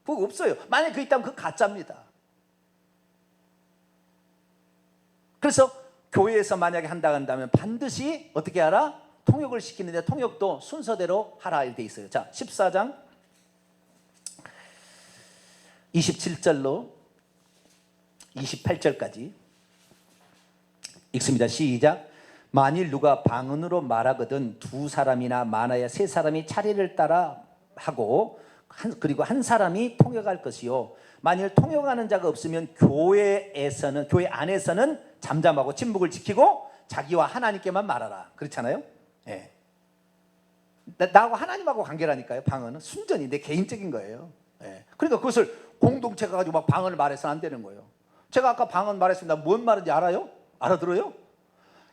그거 없어요. 만약에 그 있다면 그거 가짜입니다. 그래서 교회에서 만약에 한다 한다면 반드시 어떻게 하라? 통역을 시키는데 통역도 순서대로 하라 이렇게 돼 있어요. 자, 14장 27절로 28절까지 읽습니다. 시작. 만일 누가 방언으로 말하거든 두 사람이나 많아야 세 사람이 차례를 따라 하고 그리고 한 사람이 통역할 것이요. 만일 통역하는 자가 없으면 교회 안에서는 잠잠하고 침묵을 지키고 자기와 하나님께만 말하라. 그렇잖아요. 예. 나하고 하나님하고 관계라니까요. 방언은 순전히 내 개인적인 거예요. 예. 그러니까 그것을 공동체가 가지고 막 방언을 말해서는 안 되는 거예요. 제가 아까 방언 말했습니다. 뭔 말인지 알아요? 알아들어요?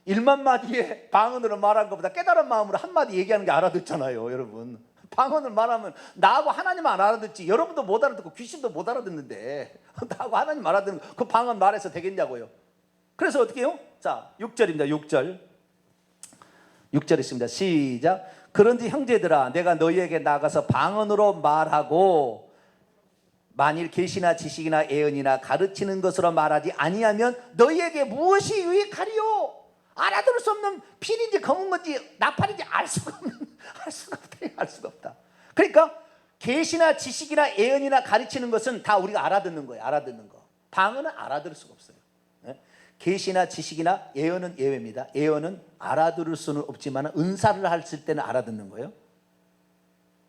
1만 마디에 방언으로 말한 것보다 깨달은 마음으로 한마디 얘기하는 게 알아듣잖아요. 여러분, 방언을 말하면 나하고 하나님만 알아듣지 여러분도 못 알아듣고 귀신도 못 알아듣는데 나하고 하나님 알아듣는 그 방언 말해서 되겠냐고요. 그래서 어떻게 해요? 자, 6절입니다. 6절 있습니다. 시작. 그런지 형제들아, 내가 너희에게 나가서 방언으로 말하고 만일 계시나 지식이나 예언이나 가르치는 것으로 말하지 아니하면 너희에게 무엇이 유익하리요? 알아들을 수 없는 필인지 검은 건지 나팔인지 알 수가 없다. 그러니까 계시나 지식이나 예언이나 가르치는 것은 다 우리가 알아듣는 거예요. 알아듣는 거. 방언은 알아들을 수가 없어요. 계시나 지식이나 예언은 예외입니다. 예언은 알아들을 수는 없지만 은사를 했을 때는 알아듣는 거예요.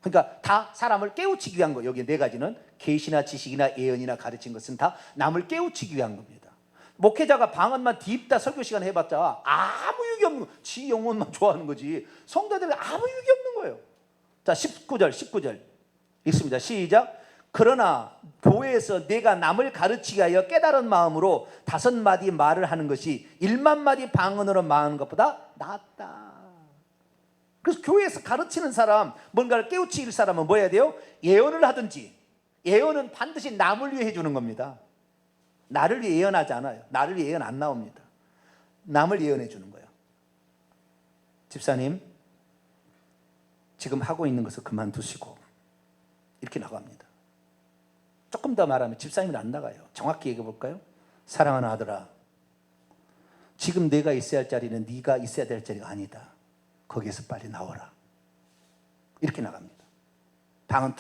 그러니까 다 사람을 깨우치기 위한 거예요. 여기 네 가지는 계시나 지식이나 예언이나 가르친 것은 다 남을 깨우치기 위한 겁니다. 목회자가 방언만 뒤집다 설교 시간 해봤자 아무 유익이 없는 거예요. 지 영혼만 좋아하는 거지 성도들에게 아무 유익이 없는 거예요. 자, 19절 읽습니다. 시작. 그러나 교회에서 내가 남을 가르치기 위하여 깨달은 마음으로 5마디 말을 하는 것이 1만 마디 방언으로 말하는 것보다 낫다. 그래서 교회에서 가르치는 사람, 뭔가를 깨우칠 사람은 뭐 해야 돼요? 예언을 하든지. 예언은 반드시 남을 위해 해주는 겁니다. 나를 위해 예언하지 않아요. 나를 위해 예언 안 나옵니다. 남을 예언해 주는 거예요. 집사님, 지금 하고 있는 것을 그만두시고 이렇게 나갑니다. 조금 더 말하면 집사님은 안 나가요. 정확히 얘기해 볼까요? 사랑하는 아들아, 지금 내가 있어야 할 자리는 네가 있어야 될 자리가 아니다. 거기에서 빨리 나와라. 이렇게 나갑니다. 방언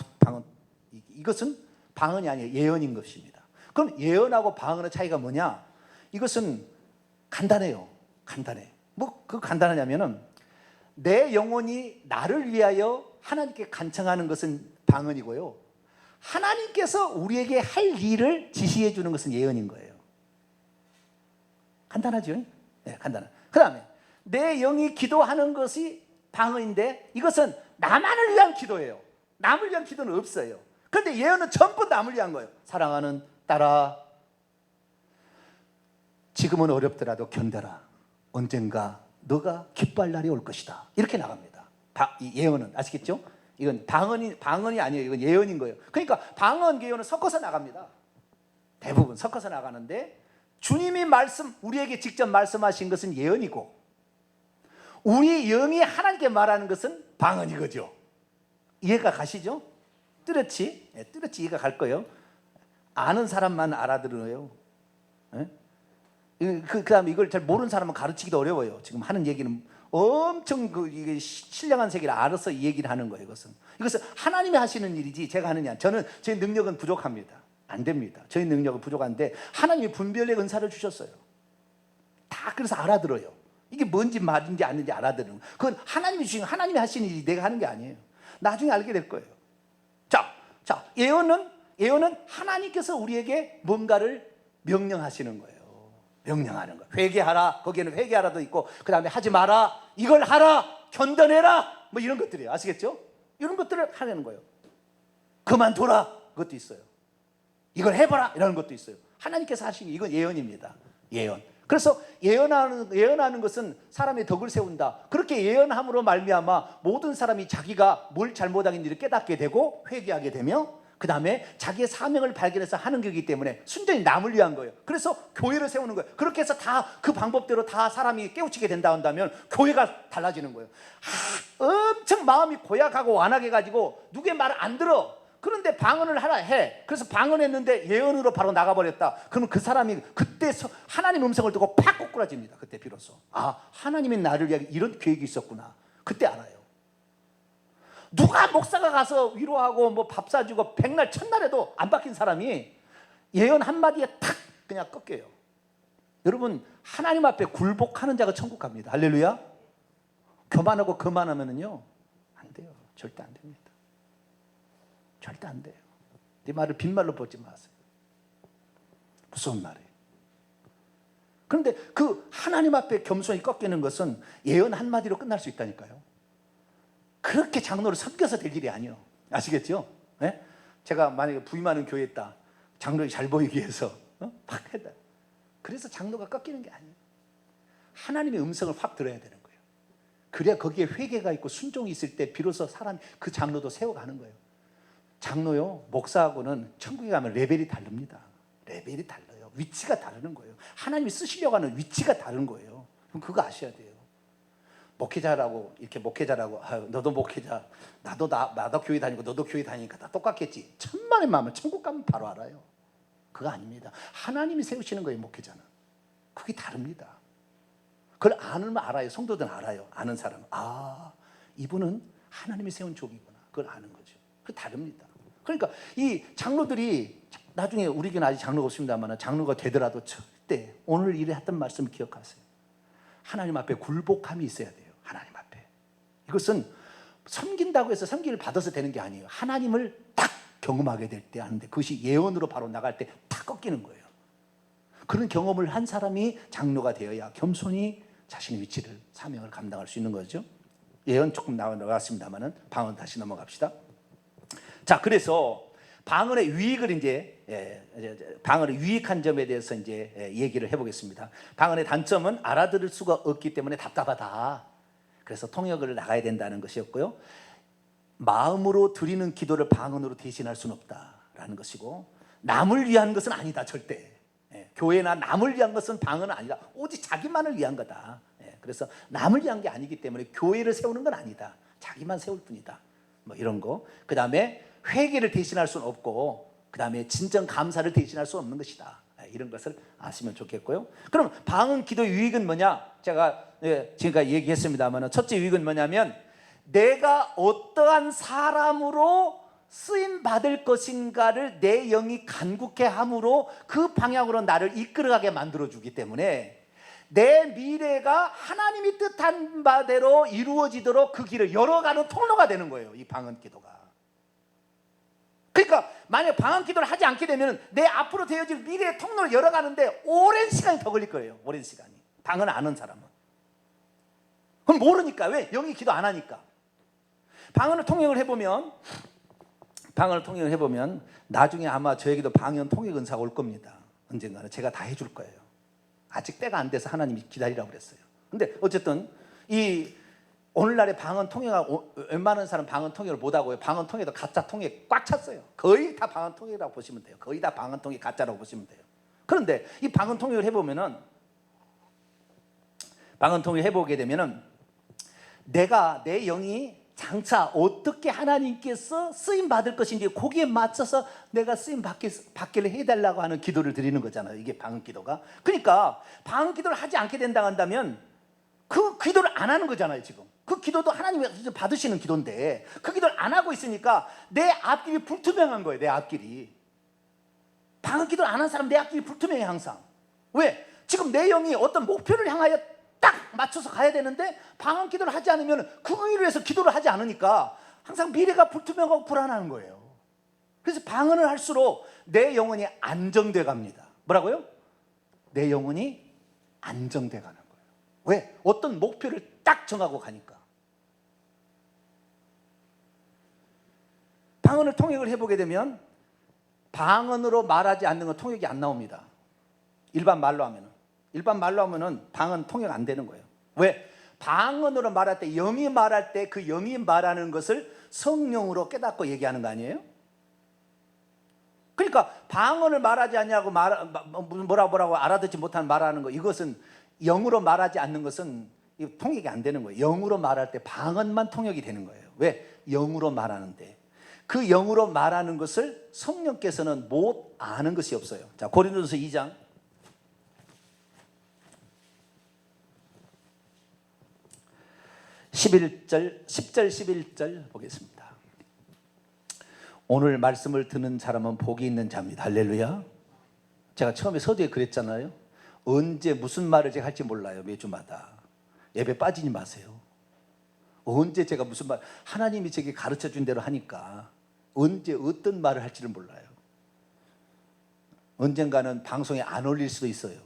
이것은 방언이 아니에요. 예언인 것입니다. 그럼 예언하고 방언의 차이가 뭐냐? 이것은 간단해요. 간단해. 그 간단하냐면은 내 영혼이 나를 위하여 하나님께 간청하는 것은 방언이고요. 하나님께서 우리에게 할 일을 지시해 주는 것은 예언인 거예요. 간단하죠? 네, 간단해. 그 다음에 내 영이 기도하는 것이 방언인데 이것은 나만을 위한 기도예요. 남을 위한 기도는 없어요. 그런데 예언은 전부 남을 위한 거예요. 사랑하는 딸아, 지금은 어렵더라도 견뎌라. 언젠가 너가 기뻐할 날이 올 것이다. 이렇게 나갑니다. 이 예언은 아시겠죠? 이건 방언이 아니에요. 이건 예언인 거예요. 그러니까 방언, 예언은 섞어서 나갑니다. 대부분 섞어서 나가는데 주님이 우리에게 직접 말씀하신 것은 예언이고 우리 영이 하나님께 말하는 것은 방언이거죠. 이해가 가시죠? 뚜렷이 이해가 갈 거예요. 아는 사람만 알아들어요. 그 다음에 이걸 잘 모르는 사람은 가르치기도 어려워요. 지금 하는 얘기는 엄청 이게 신령한 세계를 알아서 이 얘기를 하는 거예요. 이것은 하나님이 하시는 일이지 제가 하는 일 아니에요. 저는 제 능력은 부족합니다. 안 됩니다. 저희 능력은 부족한데 하나님이 분별의 은사를 주셨어요. 다 그래서 알아들어요. 이게 뭔지 말인지 아닌지 알아들는 거. 그건 하나님이 주신, 하나님이 하시는 일이 내가 하는 게 아니에요. 나중에 알게 될 거예요. 자, 예언은 하나님께서 우리에게 뭔가를 명령하시는 거예요. 명령하는 거예요. 회개하라. 거기에는 회개하라도 있고, 그 다음에 하지 마라. 이걸 하라. 견뎌내라. 뭐 이런 것들이에요. 아시겠죠? 이런 것들을 하려는 거예요. 그만둬라. 그것도 있어요. 이걸 해봐라. 이런 것도 있어요. 하나님께서 하시는 이건 예언입니다. 예언. 그래서 예언하는 것은 사람의 덕을 세운다. 그렇게 예언함으로 말미암아 모든 사람이 자기가 뭘 잘못하는지를 깨닫게 되고 회개하게 되며 그 다음에 자기의 사명을 발견해서 하는 거기 때문에 순전히 남을 위한 거예요. 그래서 교회를 세우는 거예요. 그렇게 해서 다 그 방법대로 다 사람이 깨우치게 된다 한다면 교회가 달라지는 거예요. 엄청 마음이 고약하고 완악해가지고 누구의 말을 안 들어. 그런데 방언을 하라 해. 그래서 방언했는데 예언으로 바로 나가버렸다. 그러면 그 사람이 그때 하나님 음성을 듣고 팍 꼬꾸라집니다. 그때 비로소 하나님이 나를 위해 이런 계획이 있었구나. 그때 알아요. 누가 목사가 가서 위로하고 뭐 밥 사주고 백날 첫날에도 안 바뀐 사람이 예언 한마디에 탁 그냥 꺾여요. 여러분, 하나님 앞에 굴복하는 자가 천국 갑니다. 할렐루야. 교만하고 거만하면은요 안 돼요. 절대 안 됩니다. 절대 안 돼요. 네 말을 빈말로 보지 마세요. 무서운 말이에요. 그런데 그 하나님 앞에 겸손히 꺾이는 것은 예언 한마디로 끝날 수 있다니까요. 그렇게 장로를 섬겨서 될 일이 아니에요. 아시겠죠? 네? 제가 만약에 부임하는 교회에 있다. 장로를 잘 보이기 위해서 팍 했다. 그래서 장로가 꺾이는 게 아니에요. 하나님의 음성을 확 들어야 되는 거예요. 그래야 거기에 회개가 있고 순종이 있을 때 비로소 사람이 그 장로도 세워가는 거예요. 장로요, 목사하고는 천국에 가면 레벨이 다릅니다. 레벨이 달라요. 위치가 다르는 거예요. 하나님이 쓰시려고 하는 위치가 다른 거예요. 그럼 그거 아셔야 돼요. 목회자라고 이렇게 목회자라고 너도 목회자, 나도 교회 다니고 너도 교회 다니니까 다 똑같겠지. 천만의 마음을 천국 가면 바로 알아요. 그거 아닙니다. 하나님이 세우시는 거예요. 목회자는 그게 다릅니다. 그걸 아는 알아요. 성도들은 알아요. 아는 사람은 이분은 하나님이 세운 족이구나. 그걸 아는 거죠. 그게 다릅니다. 그러니까 이 장로들이 나중에 우리 교회는 아직 장로가 없습니다만 장로가 되더라도 절대 오늘 일에 했던 말씀 기억하세요. 하나님 앞에 굴복함이 있어야 돼요. 하나님 앞에. 이것은 섬긴다고 해서 섬기를 받아서 되는 게 아니에요. 하나님을 딱 경험하게 될 때 하는데 그것이 예언으로 바로 나갈 때 탁 꺾이는 거예요. 그런 경험을 한 사람이 장로가 되어야 겸손히 자신의 위치를 사명을 감당할 수 있는 거죠. 예언 조금 나왔습니다만은 방언 다시 넘어갑시다. 자, 그래서 방언의 유익을 방언의 유익한 점에 대해서 얘기를 해보겠습니다. 방언의 단점은 알아들을 수가 없기 때문에 답답하다. 그래서 통역을 나가야 된다는 것이었고요. 마음으로 드리는 기도를 방언으로 대신할 수는 없다라는 것이고, 남을 위한 것은 아니다 절대. 교회나 남을 위한 것은 방언은 아니다. 오직 자기만을 위한 거다. 그래서 남을 위한 게 아니기 때문에 교회를 세우는 건 아니다. 자기만 세울 뿐이다. 뭐 이런 거. 그 다음에 회개를 대신할 수는 없고, 그 다음에 진정 감사를 대신할 수 없는 것이다. 이런 것을 아시면 좋겠고요. 그럼 방언 기도의 유익은 뭐냐? 제가 지금까지 얘기했습니다만 첫째 유익은 뭐냐면 내가 어떠한 사람으로 쓰임 받을 것인가를 내 영이 간국해 함으로 그 방향으로 나를 이끌어가게 만들어주기 때문에 내 미래가 하나님이 뜻한 바대로 이루어지도록 그 길을 열어가는 통로가 되는 거예요. 이 방언 기도가. 그러니까 만약 방언 기도를 하지 않게 되면 내 앞으로 되어질 미래의 통로를 열어가는데 오랜 시간이 더 걸릴 거예요. 오랜 시간이. 방언 아는 사람은. 그럼 모르니까. 왜? 영이 기도 안 하니까. 방언을 통역을 해보면 나중에 아마 저에게도 방언 통역 은사가 올 겁니다. 언젠가는 제가 다 해줄 거예요. 아직 때가 안 돼서 하나님이 기다리라고 그랬어요. 근데 어쨌든 이 오늘날의 방언 통역하고 웬만한 사람 방언 통역을 못하고요. 방언 통역도 가짜 통역 꽉 찼어요. 거의 다 방언 통역이라고 보시면 돼요. 거의 다 방언 통역 가짜라고 보시면 돼요. 그런데 이 방언 통역을 해보면은 방언 통역을 해보게 되면은 내 영이 장차 어떻게 하나님께서 쓰임 받을 것인지 거기에 맞춰서 내가 쓰임 받기를 해달라고 하는 기도를 드리는 거잖아요. 이게 방언 기도가. 그러니까 방언 기도를 하지 않게 된다고 한다면 그 기도를 안 하는 거잖아요. 지금 그 기도도 하나님이 받으시는 기도인데 그 기도를 안 하고 있으니까 내 앞길이 불투명한 거예요. 내 앞길이. 방언 기도를 안 한 사람 내 앞길이 불투명해 항상. 왜? 지금 내 영이 어떤 목표를 향하여 딱 맞춰서 가야 되는데 방언 기도를 하지 않으면 그 일을 위해서 기도를 하지 않으니까 항상 미래가 불투명하고 불안한 거예요. 그래서 방언을 할수록 내 영혼이 안정돼 갑니다. 뭐라고요? 내 영혼이 안정돼 가는 거예요. 왜? 어떤 목표를 딱 정하고 가니까. 방언을 통역을 해보게 되면 방언으로 말하지 않는 건 통역이 안 나옵니다. 일반 말로 하면은 방언 통역 안 되는 거예요. 왜? 방언으로 말할 때 영이 말할 때 그 영이 말하는 것을 성령으로 깨닫고 얘기하는 거 아니에요? 그러니까 방언을 말하지 않냐고 뭐라고 알아듣지 못하는 말하는 거, 이것은 영으로 말하지 않는 것은 통역이 안 되는 거예요. 영으로 말할 때 방언만 통역이 되는 거예요. 왜? 영으로 말하는데. 그 영으로 말하는 것을 성령께서는 못 아는 것이 없어요. 자, 고린도전서 2장 10절 11절 보겠습니다. 오늘 말씀을 듣는 사람은 복이 있는 자입니다. 할렐루야. 제가 처음에 서두에 그랬잖아요. 언제 무슨 말을 제가 할지 몰라요. 매주마다 예배 빠지지 마세요. 언제 제가 무슨 말, 하나님이 제게 가르쳐 준 대로 하니까 언제 어떤 말을 할지를 몰라요. 언젠가는 방송에 안 올릴 수도 있어요.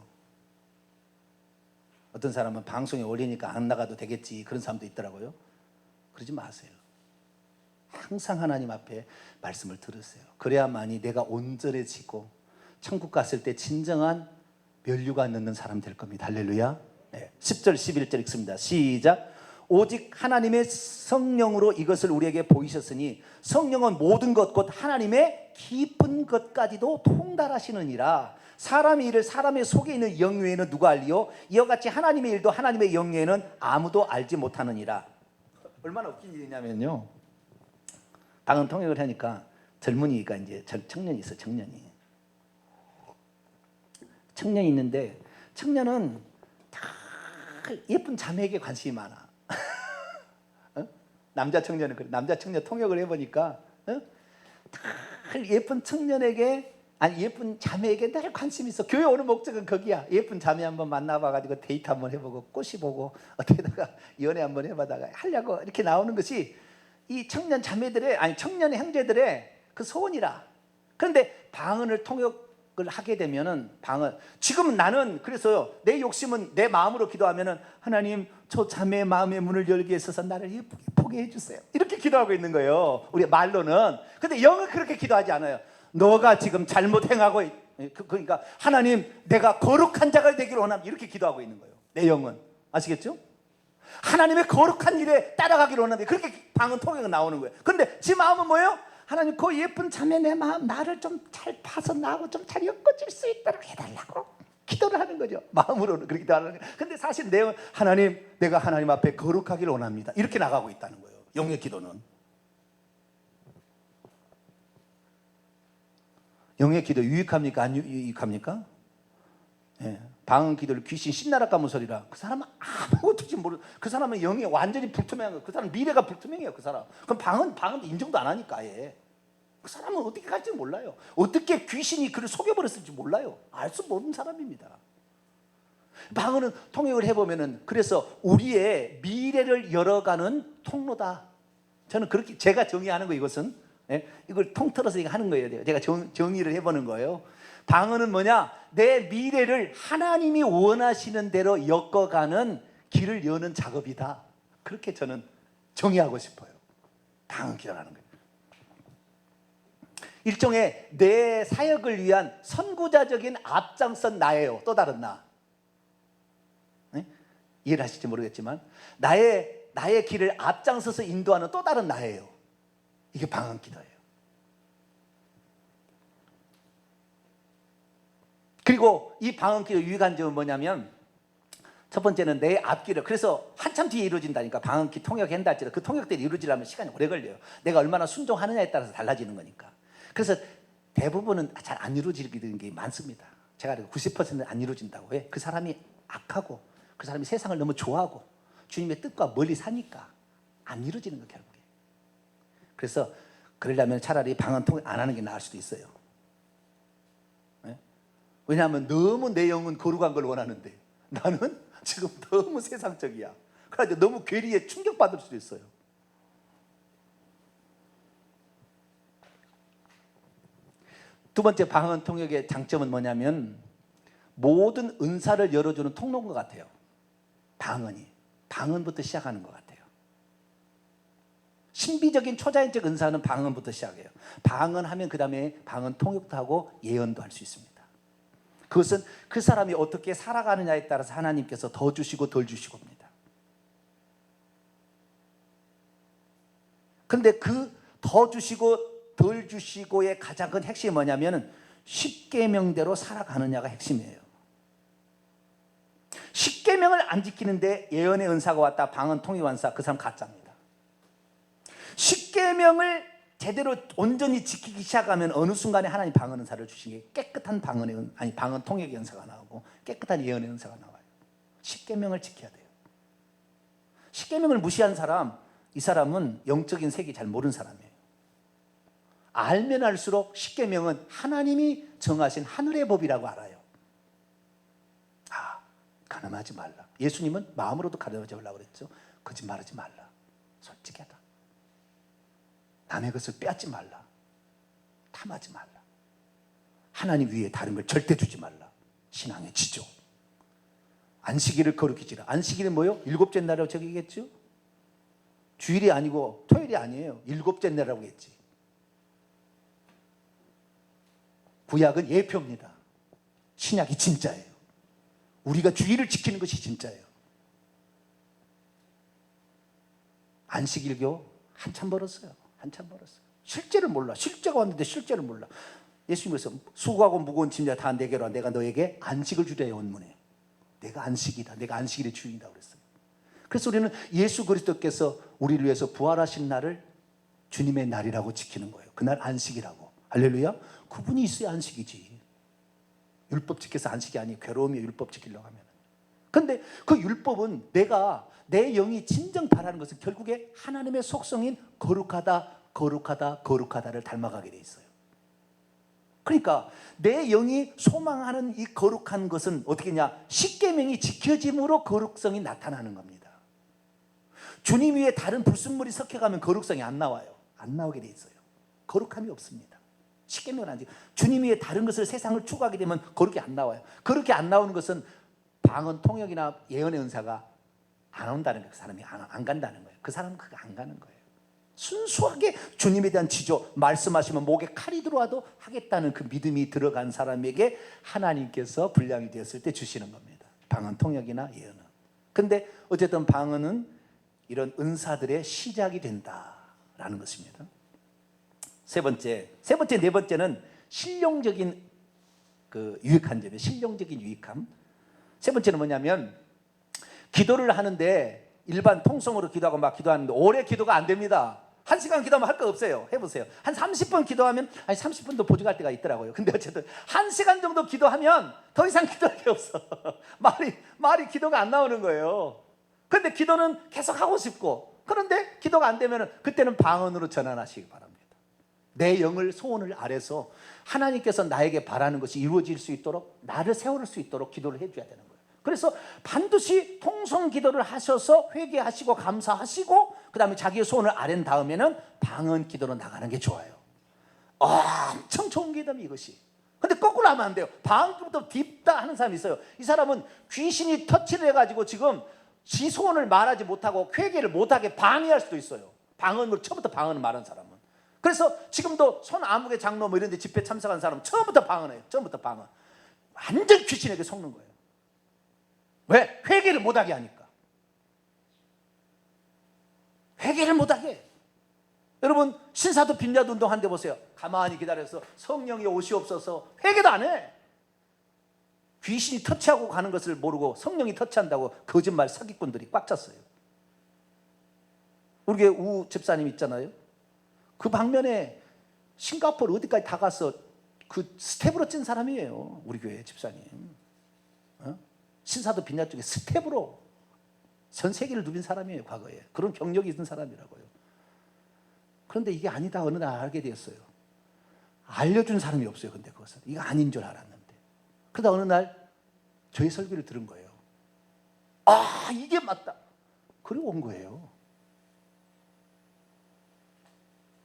어떤 사람은 방송에 올리니까 안 나가도 되겠지, 그런 사람도 있더라고요. 그러지 마세요. 항상 하나님 앞에 말씀을 들으세요. 그래야만이 내가 온전해지고 천국 갔을 때 진정한 면류가 넣는 사람 될 겁니다. 할렐루야. 네. 10절 11절 읽습니다. 시작. 오직 하나님의 성령으로 이것을 우리에게 보이셨으니 성령은 모든 것 곧 하나님의 깊은 것까지도 통달하시느니라. 사람의 일을 사람의 속에 있는 영 외에는 누가 알리요? 이와 같이 하나님의 일도 하나님의 영 외에는 아무도 알지 못하느니라. 얼마나 웃긴 일이냐면요, 방언 통역을 하니까 젊은이가 이제 청년이 있어. 청년이 있는데, 청년은 다 예쁜 자매에게 관심이 많아. 어? 남자 청년은 그래. 남자 청년 통역을 해보니까 다 예쁜 청년에게, 아니 예쁜 자매에게 늘 관심이 있어. 교회 오는 목적은 거기야. 예쁜 자매 한번 만나봐가지고 데이트 한번 해보고 꼬시보고 어떻게다가 연애 한번 해봐다가 하려고 이렇게 나오는 것이 이 청년 자매들의, 아니 청년 형제들의 그 소원이라. 그런데 방언을 통역을 하게 되면은, 방언, 지금 나는 그래서 내 욕심은 내 마음으로 기도하면은 하나님 저 자매의 마음의 문을 열게 해서 나를 예쁘게 보게 해주세요, 이렇게 기도하고 있는 거예요, 우리 말로는. 근데 영은 그렇게 기도하지 않아요. 너가 지금 잘못 행하고 그러니까 하나님 내가 거룩한 자가 되기를 원합니다, 이렇게 기도하고 있는 거예요. 내 영은. 아시겠죠? 하나님의 거룩한 일에 따라가기를 원합니다, 그렇게 방언 통역은 나오는 거예요. 그런데 지 마음은 뭐예요? 하나님 그 예쁜 자매 내 마음 나를 좀 잘 봐서 나하고 좀 잘 엮어질 수 있도록 해달라고 기도를 하는 거죠. 마음으로는 그렇게 기도하는 거예요. 근데 사실 내용은 하나님 내가 하나님 앞에 거룩하기를 원합니다, 이렇게 나가고 있다는 거예요. 영의 기도는. 영의 기도 유익합니까? 안 유익합니까? 예. 방언 기도를 귀신 신나라 까문 소리라. 그 사람은 아무것도 모르. 그 사람은 영이 완전히 불투명한 거. 그 사람 미래가 불투명해요. 그 사람. 그럼 방언 인정도 안 하니까 아예. 그 사람은 어떻게 갈지 몰라요. 어떻게 귀신이 그를 속여버렸을지 몰라요. 알 수 없는 사람입니다. 방언은 통역을 해보면은 그래서 우리의 미래를 열어가는 통로다. 저는 그렇게 제가 정의하는 거, 이것은. 예? 이걸 통틀어서 하는 거예요. 제가 정의를 해보는 거예요. 방언은 뭐냐? 내 미래를 하나님이 원하시는 대로 엮어가는 길을 여는 작업이다. 그렇게 저는 정의하고 싶어요. 방언 기도라는 거예요. 일종의 내 사역을 위한 선구자적인 앞장선 나예요. 또 다른 나. 네? 이해를 하실지 모르겠지만 나의 길을 앞장서서 인도하는 또 다른 나예요. 이게 방언 기도예요. 그리고 이 방언 기도 유익한 점은 뭐냐면, 첫 번째는 내 앞길을, 그래서 한참 뒤에 이루어진다니까. 방언 기 통역한다 할지라도 그 통역들이 이루어지려면 시간이 오래 걸려요. 내가 얼마나 순종하느냐에 따라서 달라지는 거니까. 그래서 대부분은 잘 안 이루어지는 게 많습니다. 제가 90%는 안 이루어진다고 해. 그 사람이 악하고 그 사람이 세상을 너무 좋아하고 주님의 뜻과 멀리 사니까 안 이루어지는 거, 결국에. 그래서 그러려면 차라리 방언 통역 안 하는 게 나을 수도 있어요. 네? 왜냐하면 너무 내 영은 거룩한 걸 원하는데 나는 지금 너무 세상적이야. 그래서 너무 괴리에 충격받을 수도 있어요. 두 번째 방언 통역의 장점은 뭐냐면 모든 은사를 열어주는 통로인 것 같아요. 방언부터 시작하는 것 같아요. 신비적인 초자연적 은사는 방언부터 시작해요. 방언하면 그 다음에 방언 통역도 하고 예언도 할 수 있습니다. 그것은 그 사람이 어떻게 살아가느냐에 따라서 하나님께서 더 주시고 덜 주시고 합니다. 그런데 그 더 주시고 덜 주시고의 가장 큰 핵심이 뭐냐면 십계명대로 살아가느냐가 핵심이에요. 십계명을 안 지키는데 예언의 은사가 왔다, 방언 통역 원사, 그 사람 가짜입니다. 십계명을 제대로 온전히 지키기 시작하면 어느 순간에 하나님 방언 은사를 주시는 게 깨끗한 방언 통역의 은사가 나오고 깨끗한 예언의 은사가 나와요. 십계명을 지켜야 돼요. 십계명을 무시한 사람, 이 사람은 영적인 세계 잘 모르는 사람이에요. 알면 알수록 십계명은 하나님이 정하신 하늘의 법이라고 알아요. 가늠하지 말라. 예수님은 마음으로도 가늠하지 말라고 그랬죠. 거짓말하지 말라. 솔직하다. 남의 것을 빼앗지 말라. 탐하지 말라. 하나님 위에 다른 걸 절대 두지 말라. 신앙의 지조. 안식일을 거룩히 지라. 안식일은 뭐요? 일곱째 날이라고 저기겠죠? 주일이 아니고 토요일이 아니에요. 일곱째 날이라고 했지. 구약은 예표입니다. 신약이 진짜예요. 우리가 주일을 지키는 것이 진짜예요. 안식일교 한참 벌었어요. 한참 벌었어요. 실제를 몰라. 실제가 왔는데 실제를 몰라. 예수님께서 수고하고 무거운 짐자 다 내게로 와. 내가 너에게 안식을 주려 원문에. 내가 안식이다. 내가 안식일의 주인이다 그랬어요. 그래서 우리는 예수 그리스도께서 우리를 위해서 부활하신 날을 주님의 날이라고 지키는 거예요. 그날 안식이라고. 할렐루야. 그분이 있어야 안식이지. 율법 지켜서 안식이 아니에요. 괴로움이 율법 지키려고 하면. 그런데 그 율법은 내 영이 진정 바라는 것은 결국에 하나님의 속성인 거룩하다, 거룩하다, 거룩하다를 닮아가게 돼 있어요. 그러니까 내 영이 소망하는 이 거룩한 것은 어떻게 냐? 십계명이 지켜짐으로 거룩성이 나타나는 겁니다. 주님 위에 다른 불순물이 섞여가면 거룩성이 안 나와요. 안 나오게 돼 있어요. 거룩함이 없습니다. 십계명은 아니지. 주님 위에 다른 것을 세상을 추구하게 되면 거룩이 안 나와요. 그렇게 안 나오는 것은 방언, 통역이나 예언의 은사가 안 온다는 거예요. 그 사람이 안 간다는 거예요. 그 사람은 그거 안 가는 거예요. 순수하게 주님에 대한 지조, 말씀하시면 목에 칼이 들어와도 하겠다는 그 믿음이 들어간 사람에게 하나님께서 분량이 되었을 때 주시는 겁니다. 방언, 통역이나 예언은. 근데 어쨌든 방언은 이런 은사들의 시작이 된다라는 것입니다. 세 번째, 네 번째는 실용적인 유익한 점이에요. 실용적인 유익함. 세 번째는 뭐냐면 기도를 하는데 일반 통성으로 기도하고 막 기도하는데 오래 기도가 안 됩니다. 1시간 기도하면 할 거 없어요. 해보세요. 한 30분 기도하면 30분도 보증할 때가 있더라고요. 근데 어쨌든 1시간 정도 기도하면 더 이상 기도할 게 없어. 말이 기도가 안 나오는 거예요. 근데 기도는 계속 하고 싶고, 그런데 기도가 안 되면 그때는 방언으로 전환하시기 바랍니다. 내 영을 소원을 아래서 하나님께서 나에게 바라는 것이 이루어질 수 있도록, 나를 세울 수 있도록 기도를 해줘야 되는 거예요. 그래서 반드시 통성 기도를 하셔서 회개하시고 감사하시고 그 다음에 자기의 소원을 아랜 다음에는 방언 기도로 나가는 게 좋아요. 엄청 좋은 기도면 이것이. 근데 거꾸로 하면 안 돼요. 방언부터 딥다 하는 사람이 있어요. 이 사람은 귀신이 터치를 해가지고 지금 지 소원을 말하지 못하고 회개를 못하게 방해할 수도 있어요. 방언으로 처음부터 방언을 말하는 사람은. 그래서 지금도 손아무개 장로 뭐 이런 데 집회 참석한 사람은 처음부터 방언해요. 처음부터 방언. 완전 귀신에게 속는 거예요. 왜? 회개를 못하게 하니까. 회개를 못하게. 여러분 신사도 빈자도 운동하는데 보세요. 가만히 기다려서 성령이 오시옵소서 회개도 안 해. 귀신이 터치하고 가는 것을 모르고 성령이 터치한다고 거짓말 사기꾼들이 꽉 찼어요. 우리 교회 우 집사님 있잖아요. 그 방면에 싱가포르 어디까지 다 가서 그 스텝으로 찐 사람이에요. 우리 교회 집사님. 신사도 빈야 쪽에 스텝으로 전 세계를 누빈 사람이에요. 과거에. 그런 경력이 있는 사람이라고요. 그런데 이게 아니다 어느 날 알게 되었어요. 알려준 사람이 없어요. 근데 그것은 이거 아닌 줄 알았는데. 그러다 어느 날 저희 설교를 들은 거예요. 이게 맞다. 그리고 온 거예요.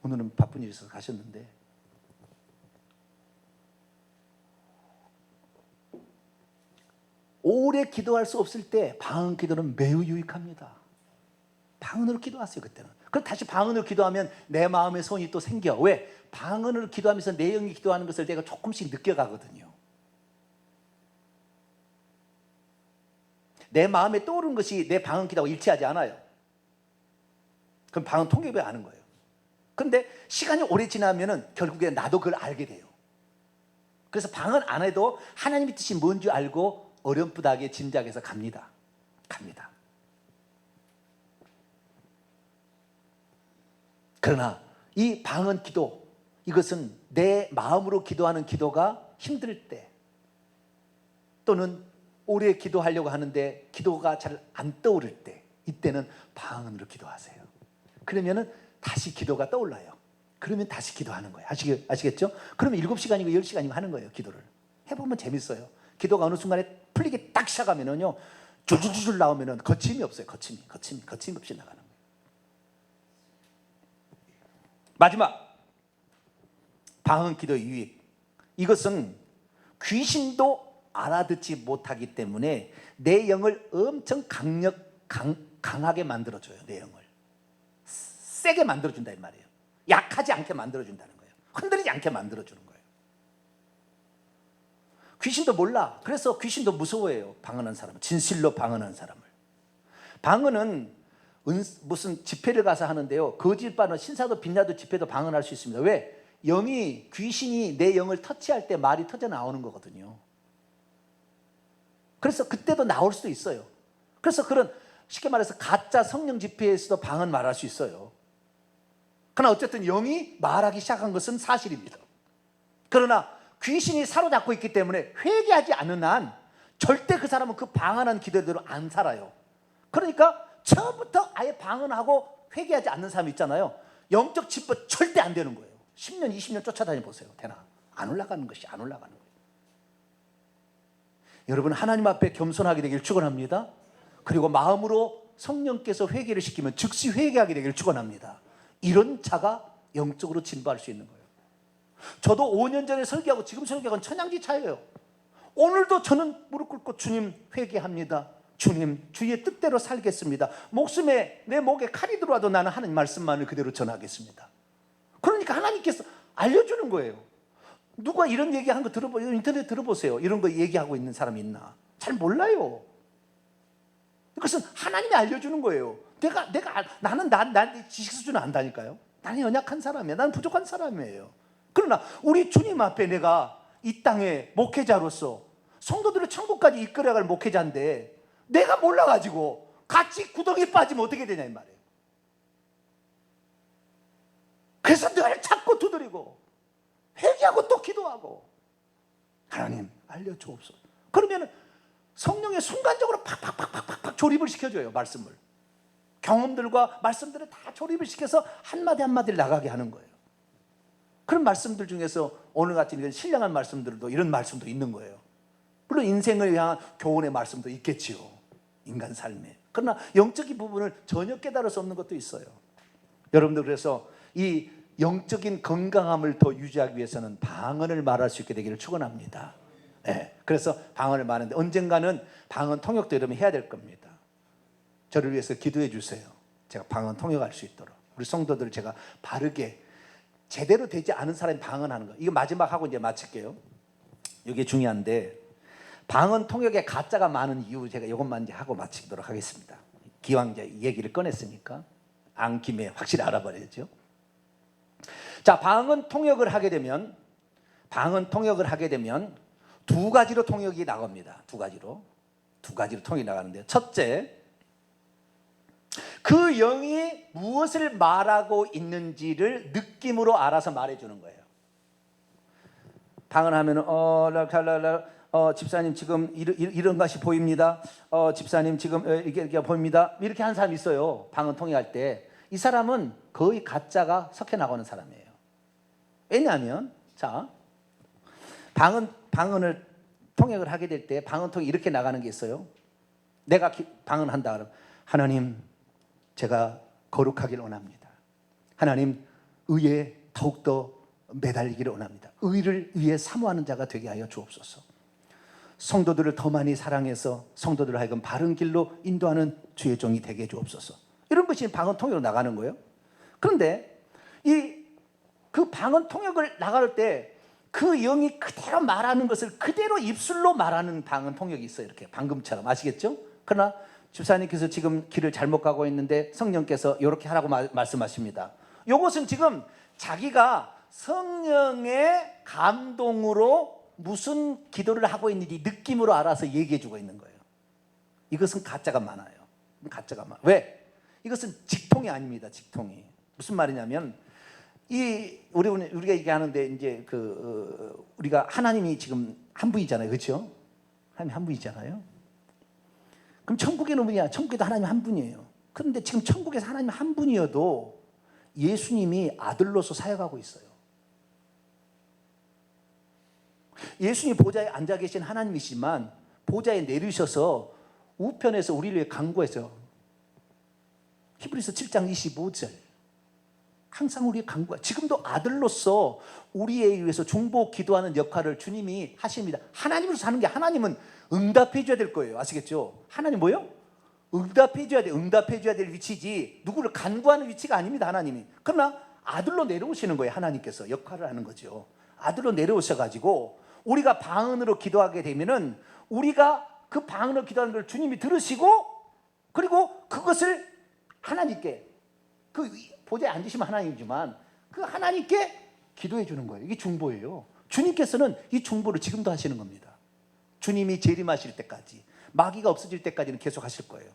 오늘은 바쁜 일이 있어서 가셨는데 오래 기도할 수 없을 때 방언 기도는 매우 유익합니다. 방언으로 기도하세요. 그때는. 그럼 다시 방언으로 기도하면 내 마음의 소원이 또 생겨. 왜? 방언으로 기도하면서 내 영이 기도하는 것을 내가 조금씩 느껴가거든요. 내 마음에 떠오르는 것이 내 방언 기도하고 일치하지 않아요. 그럼 방언 통역을 아는 거예요. 그런데 시간이 오래 지나면 결국에 나도 그걸 알게 돼요. 그래서 방언 안 해도 하나님의 뜻이 뭔지 알고 어렴풋하게 짐작해서 갑니다. 그러나 이 방언 기도, 이것은 내 마음으로 기도하는 기도가 힘들 때, 또는 오래 기도하려고 하는데 기도가 잘 안 떠오를 때, 이때는 방언으로 기도하세요. 그러면은 다시 기도가 떠올라요. 그러면 다시 기도하는 거예요. 아시겠죠? 그러면 7시간이고 10시간이고 하는 거예요. 기도를 해보면 재밌어요. 기도가 어느 순간에 풀리기 딱 시작하면은요, 줄줄줄 나오면은 거침이 없어요. 거침 없이 나가는 거예요. 마지막, 방언 기도의 유익. 이것은 귀신도 알아듣지 못하기 때문에 내 영을 엄청 강하게 만들어줘요. 내 영을 세게 만들어준다 이 말이에요. 약하지 않게 만들어준다는 거예요. 흔들리지 않게 만들어주는 거예요. 귀신도 몰라. 그래서 귀신도 무서워해요. 방언하는 사람은, 진실로 방언하는 사람을. 방언은 무슨 집회를 가서 하는데요, 거짓말은 신사도 빛나도 집회도 방언할 수 있습니다. 왜? 영이, 귀신이 내 영을 터치할 때 말이 터져 나오는 거거든요. 그래서 그때도 나올 수도 있어요. 그래서 그런, 쉽게 말해서 가짜 성령 집회에서도 방언 말할 수 있어요. 그러나 어쨌든 영이 말하기 시작한 것은 사실입니다. 그러나 귀신이 사로잡고 있기 때문에 회개하지 않는 한 절대 그 사람은 그 방언한 기도대로 안 살아요. 그러니까 처음부터 아예 방언하고 회개하지 않는 사람 있잖아요. 영적 진보 절대 안 되는 거예요. 10년, 20년 쫓아다니 보세요. 되나? 안 올라가는 것이 안 올라가는 거예요. 여러분, 하나님 앞에 겸손하게 되길 축원합니다. 그리고 마음으로 성령께서 회개를 시키면 즉시 회개하게 되길 축원합니다. 이런 자가 영적으로 진보할 수 있는 거예요. 저도 5년 전에 설교하고 지금 설교하고는 천양지 차이예요. 오늘도 저는 무릎 꿇고 주님 회개합니다. 주님, 주의 뜻대로 살겠습니다. 내 목에 칼이 들어와도 나는 하나님 말씀만을 그대로 전하겠습니다. 그러니까 하나님께서 알려주는 거예요. 누가 이런 얘기한 거 들어보세요. 인터넷 들어보세요. 이런 거 얘기하고 있는 사람이 있나? 잘 몰라요. 그것은 하나님이 알려주는 거예요. 나는 지식 수준을 안다니까요. 나는 연약한 사람이에요. 나는 부족한 사람이에요. 그러나 우리 주님 앞에 내가 이 땅의 목회자로서 성도들을 천국까지 이끌어갈 목회자인데 내가 몰라가지고 같이 구덩이에 빠지면 어떻게 되냐 이 말이에요. 그래서 늘 찾고 두드리고 회개하고 또 기도하고, 하나님 알려주옵소서. 그러면 성령의 순간적으로 팍팍팍팍팍 조립을 시켜줘요. 말씀을, 경험들과 말씀들을 다 조립을 시켜서 한마디 한마디를 나가게 하는 거예요. 그런 말씀들 중에서 오늘 같은 이런 신령한 말씀들도, 이런 말씀도 있는 거예요. 물론 인생을 향한 교훈의 말씀도 있겠지요, 인간 삶에. 그러나 영적인 부분을 전혀 깨달을 수 없는 것도 있어요. 여러분들, 그래서 이 영적인 건강함을 더 유지하기 위해서는 방언을 말할 수 있게 되기를 축원합니다. 네, 그래서 방언을 말하는데 언젠가는 방언 통역도 여러분이 해야 될 겁니다. 저를 위해서 기도해 주세요. 제가 방언 통역할 수 있도록. 우리 성도들 제가 바르게, 제대로 되지 않은 사람이 방언하는 거, 이거 마지막 하고 이제 마칠게요. 이게 중요한데, 방언 통역에 가짜가 많은 이유, 제가 이것만 이제 하고 마치도록 하겠습니다. 기왕 이제 얘기를 꺼냈으니까 안 김에 확실히 알아버려야죠. 자, 방언 통역을 하게 되면 두 가지로 통역이 나갑니다. 두 가지로 통역이 나가는데요. 첫째, 그 영이 무엇을 말하고 있는지를 느낌으로 알아서 말해주는 거예요. 방언하면 집사님 지금 이런 것이 보입니다. 집사님 지금 이게 보입니다. 이렇게 하는 사람이 있어요. 방언 통역할 때. 이 사람은 거의 가짜가 섞여 나가는 사람이에요. 왜냐하면, 자, 방언을 통역을 하게 될 때 방언 통역이 이렇게 나가는 게 있어요. 내가 방언한다 그러면, 하나님, 제가 거룩하기를 원합니다. 하나님, 의에 더욱더 매달리기를 원합니다. 의를 위해 사모하는 자가 되게 하여 주옵소서. 성도들을 더 많이 사랑해서 성도들을 하여금 바른 길로 인도하는 주의 종이 되게 해 주옵소서. 이런 것이 방언 통역으로 나가는 거예요. 그런데 그 방언 통역을 나갈 때 그 영이 그대로 말하는 것을 그대로 입술로 말하는 방언 통역이 있어요. 이렇게 방금처럼. 아시겠죠? 그러나 집사님께서 지금 길을 잘못 가고 있는데 성령께서 이렇게 하라고 말씀하십니다. 이것은 지금 자기가 성령의 감동으로 무슨 기도를 하고 있는지 느낌으로 알아서 얘기해 주고 있는 거예요. 이것은 가짜가 많아요. 왜? 이것은 직통이 아닙니다. 직통이. 무슨 말이냐면, 우리가 얘기하는데 이제 우리가 하나님이 지금 한 분이잖아요, 그렇죠? 하나님 한 분이잖아요. 그럼 천국에는 뭐냐? 천국에도 하나님 한 분이에요. 그런데 지금 천국에서 하나님 한 분이어도 예수님이 아들로서 사역하고 있어요. 예수님이 보좌에 앉아 계신 하나님이시지만 보좌에 내리셔서 우편에서 우리를 위해 간구했어요. 히브리서 7장 25절. 항상 우리의 간구가 지금도 아들로서 우리에 위해서 중보 기도하는 역할을 주님이 하십니다. 하나님으로 사는 게 하나님은 응답해 줘야 될 거예요. 아시겠죠? 하나님 뭐요? 응답해 줘야 돼. 응답해 줘야 될 위치지 누구를 간구하는 위치가 아닙니다. 하나님이. 그러나 아들로 내려오시는 거예요. 하나님께서 역할을 하는 거죠. 아들로 내려오셔가지고 우리가 방언으로 기도하게 되면은 우리가 그 방언으로 기도하는 걸 주님이 들으시고 그리고 그것을 하나님께 그 보좌에 앉으시면 하나님이지만 그 하나님께 기도해 주는 거예요. 이게 중보예요. 주님께서는 이 중보를 지금도 하시는 겁니다. 주님이 재림하실 때까지 마귀가 없어질 때까지는 계속 하실 거예요.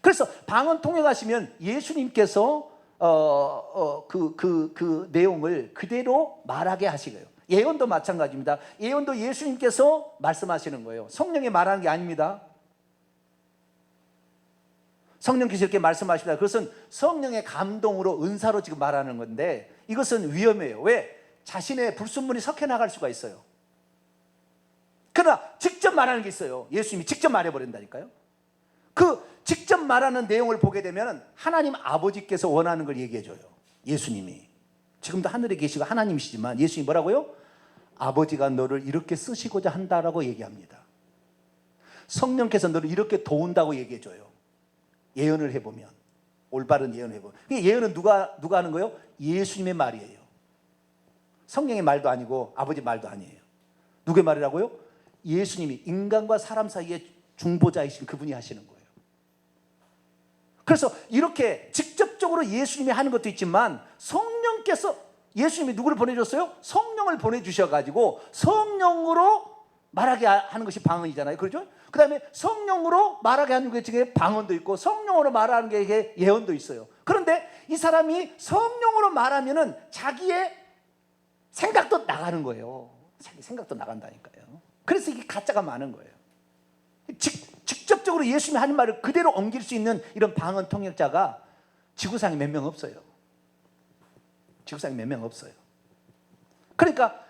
그래서 방언 통역하시면 예수님께서 그 내용을 그대로 말하게 하시고요. 예언도 마찬가지입니다. 예언도 예수님께서 말씀하시는 거예요. 성령이 말하는 게 아닙니다. 성령께서 이렇게 말씀하십니다. 그것은 성령의 감동으로 은사로 지금 말하는 건데 이것은 위험해요. 왜? 자신의 불순물이 섞여나갈 수가 있어요. 그러나 직접 말하는 게 있어요. 예수님이 직접 말해버린다니까요. 그 직접 말하는 내용을 보게 되면 하나님 아버지께서 원하는 걸 얘기해줘요. 예수님이. 지금도 하늘에 계시고 하나님이시지만 예수님이 뭐라고요? 아버지가 너를 이렇게 쓰시고자 한다라고 얘기합니다. 성령께서 너를 이렇게 도운다고 얘기해줘요. 예언을 해보면 올바른 예언을 해보면 예언은 누가 하는 거예요? 예수님의 말이에요. 성령의 말도 아니고 아버지 말도 아니에요. 누구의 말이라고요? 예수님이 인간과 사람 사이의 중보자이신 그분이 하시는 거예요. 그래서 이렇게 직접적으로 예수님이 하는 것도 있지만 성령께서 예수님이 누구를 보내줬어요? 성령을 보내주셔가지고 성령으로 말하게 하는 것이 방언이잖아요. 그렇죠? 그 다음에 성령으로 말하게 하는 것 중에 방언도 있고 성령으로 말하는 게 예언도 있어요. 그런데 이 사람이 성령으로 말하면은 자기의 생각도 나가는 거예요. 자기 생각도 나간다니까요. 그래서 이게 가짜가 많은 거예요. 직접적으로 예수님이 하는 말을 그대로 옮길 수 있는 이런 방언 통역자가 지구상에 몇 명 없어요. 지구상에 몇 명 없어요. 그러니까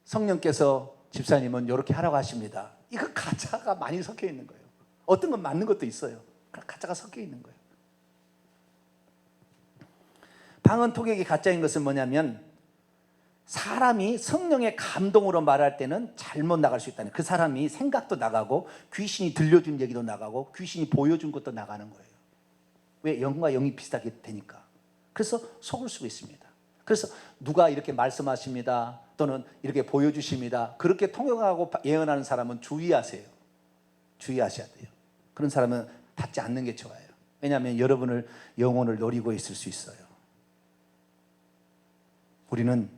성령께서 집사님은 이렇게 하라고 하십니다. 이거 가짜가 많이 섞여 있는 거예요. 어떤 건 맞는 것도 있어요. 가짜가 섞여 있는 거예요. 방언 통역이 가짜인 것은 뭐냐면 사람이 성령의 감동으로 말할 때는 잘못 나갈 수 있다는, 그 사람이 생각도 나가고 귀신이 들려준 얘기도 나가고 귀신이 보여준 것도 나가는 거예요. 왜? 영과 영이 비슷하게 되니까. 그래서 속을 수가 있습니다. 그래서 누가 이렇게 말씀하십니다 또는 이렇게 보여주십니다 그렇게 통역하고 예언하는 사람은 주의하세요. 주의하셔야 돼요. 그런 사람은 받지 않는 게 좋아요. 왜냐하면 여러분을 영혼을 노리고 있을 수 있어요. 우리는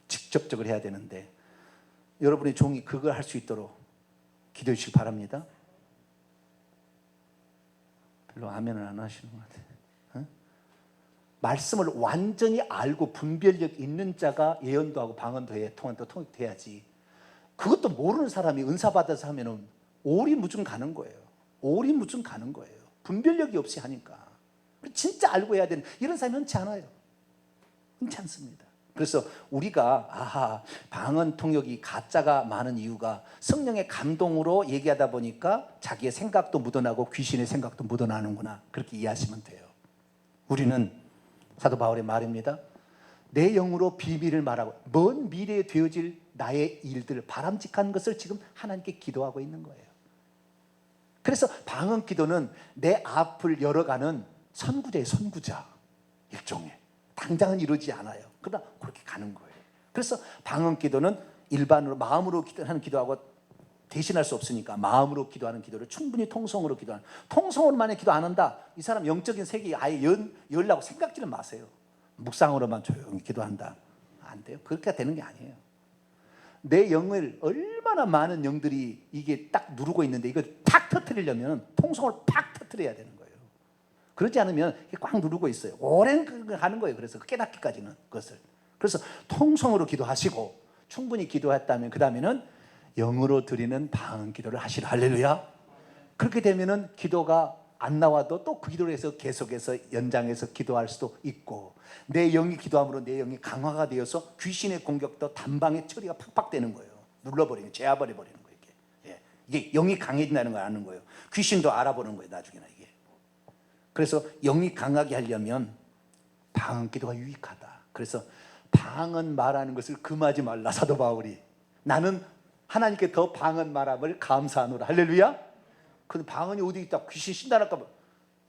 직접적으로 해야 되는데 여러분의 종이 그걸 할 수 있도록 기도해 주시기 바랍니다. 별로 아멘을 안 하시는 것 같아요. 말씀을 완전히 알고 분별력 있는 자가 예언도 하고 방언도 해, 통언도 통역돼야지. 그것도 모르는 사람이 은사 받아서 하면은 오리무중 가는 거예요. 오리무중 가는 거예요. 분별력이 없이 하니까. 진짜 알고 해야 되는 이런 사람이 흔치 않아요. 흔치 않습니다. 그래서 우리가 방언 통역이 가짜가 많은 이유가 성령의 감동으로 얘기하다 보니까 자기의 생각도 묻어나고 귀신의 생각도 묻어나는구나, 그렇게 이해하시면 돼요. 우리는 사도 바울의 말입니다. 내 영으로 비밀을 말하고 먼 미래에 되어질 나의 일들, 바람직한 것을 지금 하나님께 기도하고 있는 거예요. 그래서 방언 기도는 내 앞을 열어가는 선구자의 선구자, 일종의. 당장은 이루지 않아요. 그러나 그렇게 가는 거예요. 그래서 방언 기도는 일반으로 마음으로 하는 기도하고 대신할 수 없으니까 마음으로 기도하는 기도를 충분히 통성으로 기도하는, 통성으로만 기도 안 한다, 이 사람 영적인 세계에 아예 열라고 생각지는 마세요. 묵상으로만 조용히 기도한다, 안 돼요. 그렇게 되는 게 아니에요. 내 영을 얼마나 많은 영들이 이게 딱 누르고 있는데 이걸 탁 터뜨리려면 통성을 팍 터뜨려야 되는 거예요. 그렇지 않으면 이게 꽉 누르고 있어요. 오랜 가는 거예요. 그래서 깨닫기까지는 그것을. 그래서 통성으로 기도하시고 충분히 기도했다면 그 다음에는 영으로 드리는 방언 기도를 하시라. 할렐루야. 그렇게 되면은 기도가 안 나와도 또 그 기도를 해서 계속해서 연장해서 기도할 수도 있고, 내 영이 기도함으로 내 영이 강화가 되어서 귀신의 공격도 단방에 처리가 팍팍 되는 거예요. 눌러버리는, 제압을 해버리는 거예요. 이게 영이 강해진다는 걸 아는 거예요. 귀신도 알아보는 거예요, 나중에는. 이게 그래서 영이 강하게 하려면 방언 기도가 유익하다. 그래서 방언 말하는 것을 금하지 말라. 사도 바울이, 나는 하나님께 더 방언 말함을 감사하노라. 할렐루야. 근데 방언이 어디 있다, 귀신 신다랄까 봐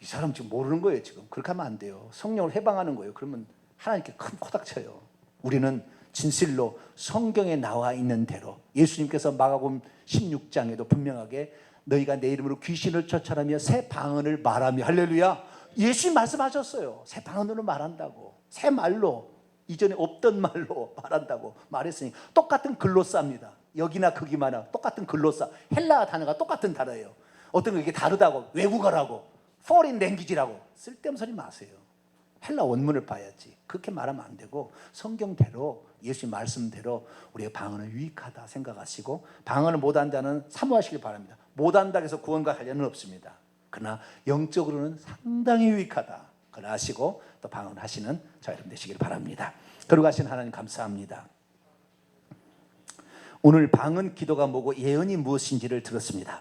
이 사람 지금 모르는 거예요. 지금 그렇게 하면 안 돼요. 성령을 해방하는 거예요. 그러면 하나님께 큰 코닥쳐요. 우리는 진실로 성경에 나와 있는 대로, 예수님께서 마가복음 16장에도 분명하게 너희가 내 이름으로 귀신을 쫓아내며 새 방언을 말하며, 할렐루야, 예수님 말씀하셨어요. 새 방언으로 말한다고, 새 말로, 이전에 없던 말로 말한다고 말했으니 똑같은 글로사입니다. 여기나 거기마나 똑같은 글로사, 헬라어 단어가 똑같은 단어예요. 어떤 거 이게 다르다고 외국어라고 foreign language라고 쓸데없는 소리 마세요. 헬라 원문을 봐야지. 그렇게 말하면 안 되고 성경대로, 예수님 말씀대로 우리의 방언은 유익하다 생각하시고, 방언을 못한다는 사모하시길 바랍니다. 못한다고 해서 구원과 관련은 없습니다. 그러나 영적으로는 상당히 유익하다 그걸 아시고 또 방언하시는 저 여러분 되시길 바랍니다. 거룩하신 하나님 감사합니다. 오늘 방언 기도가 뭐고 예언이 무엇인지를 들었습니다.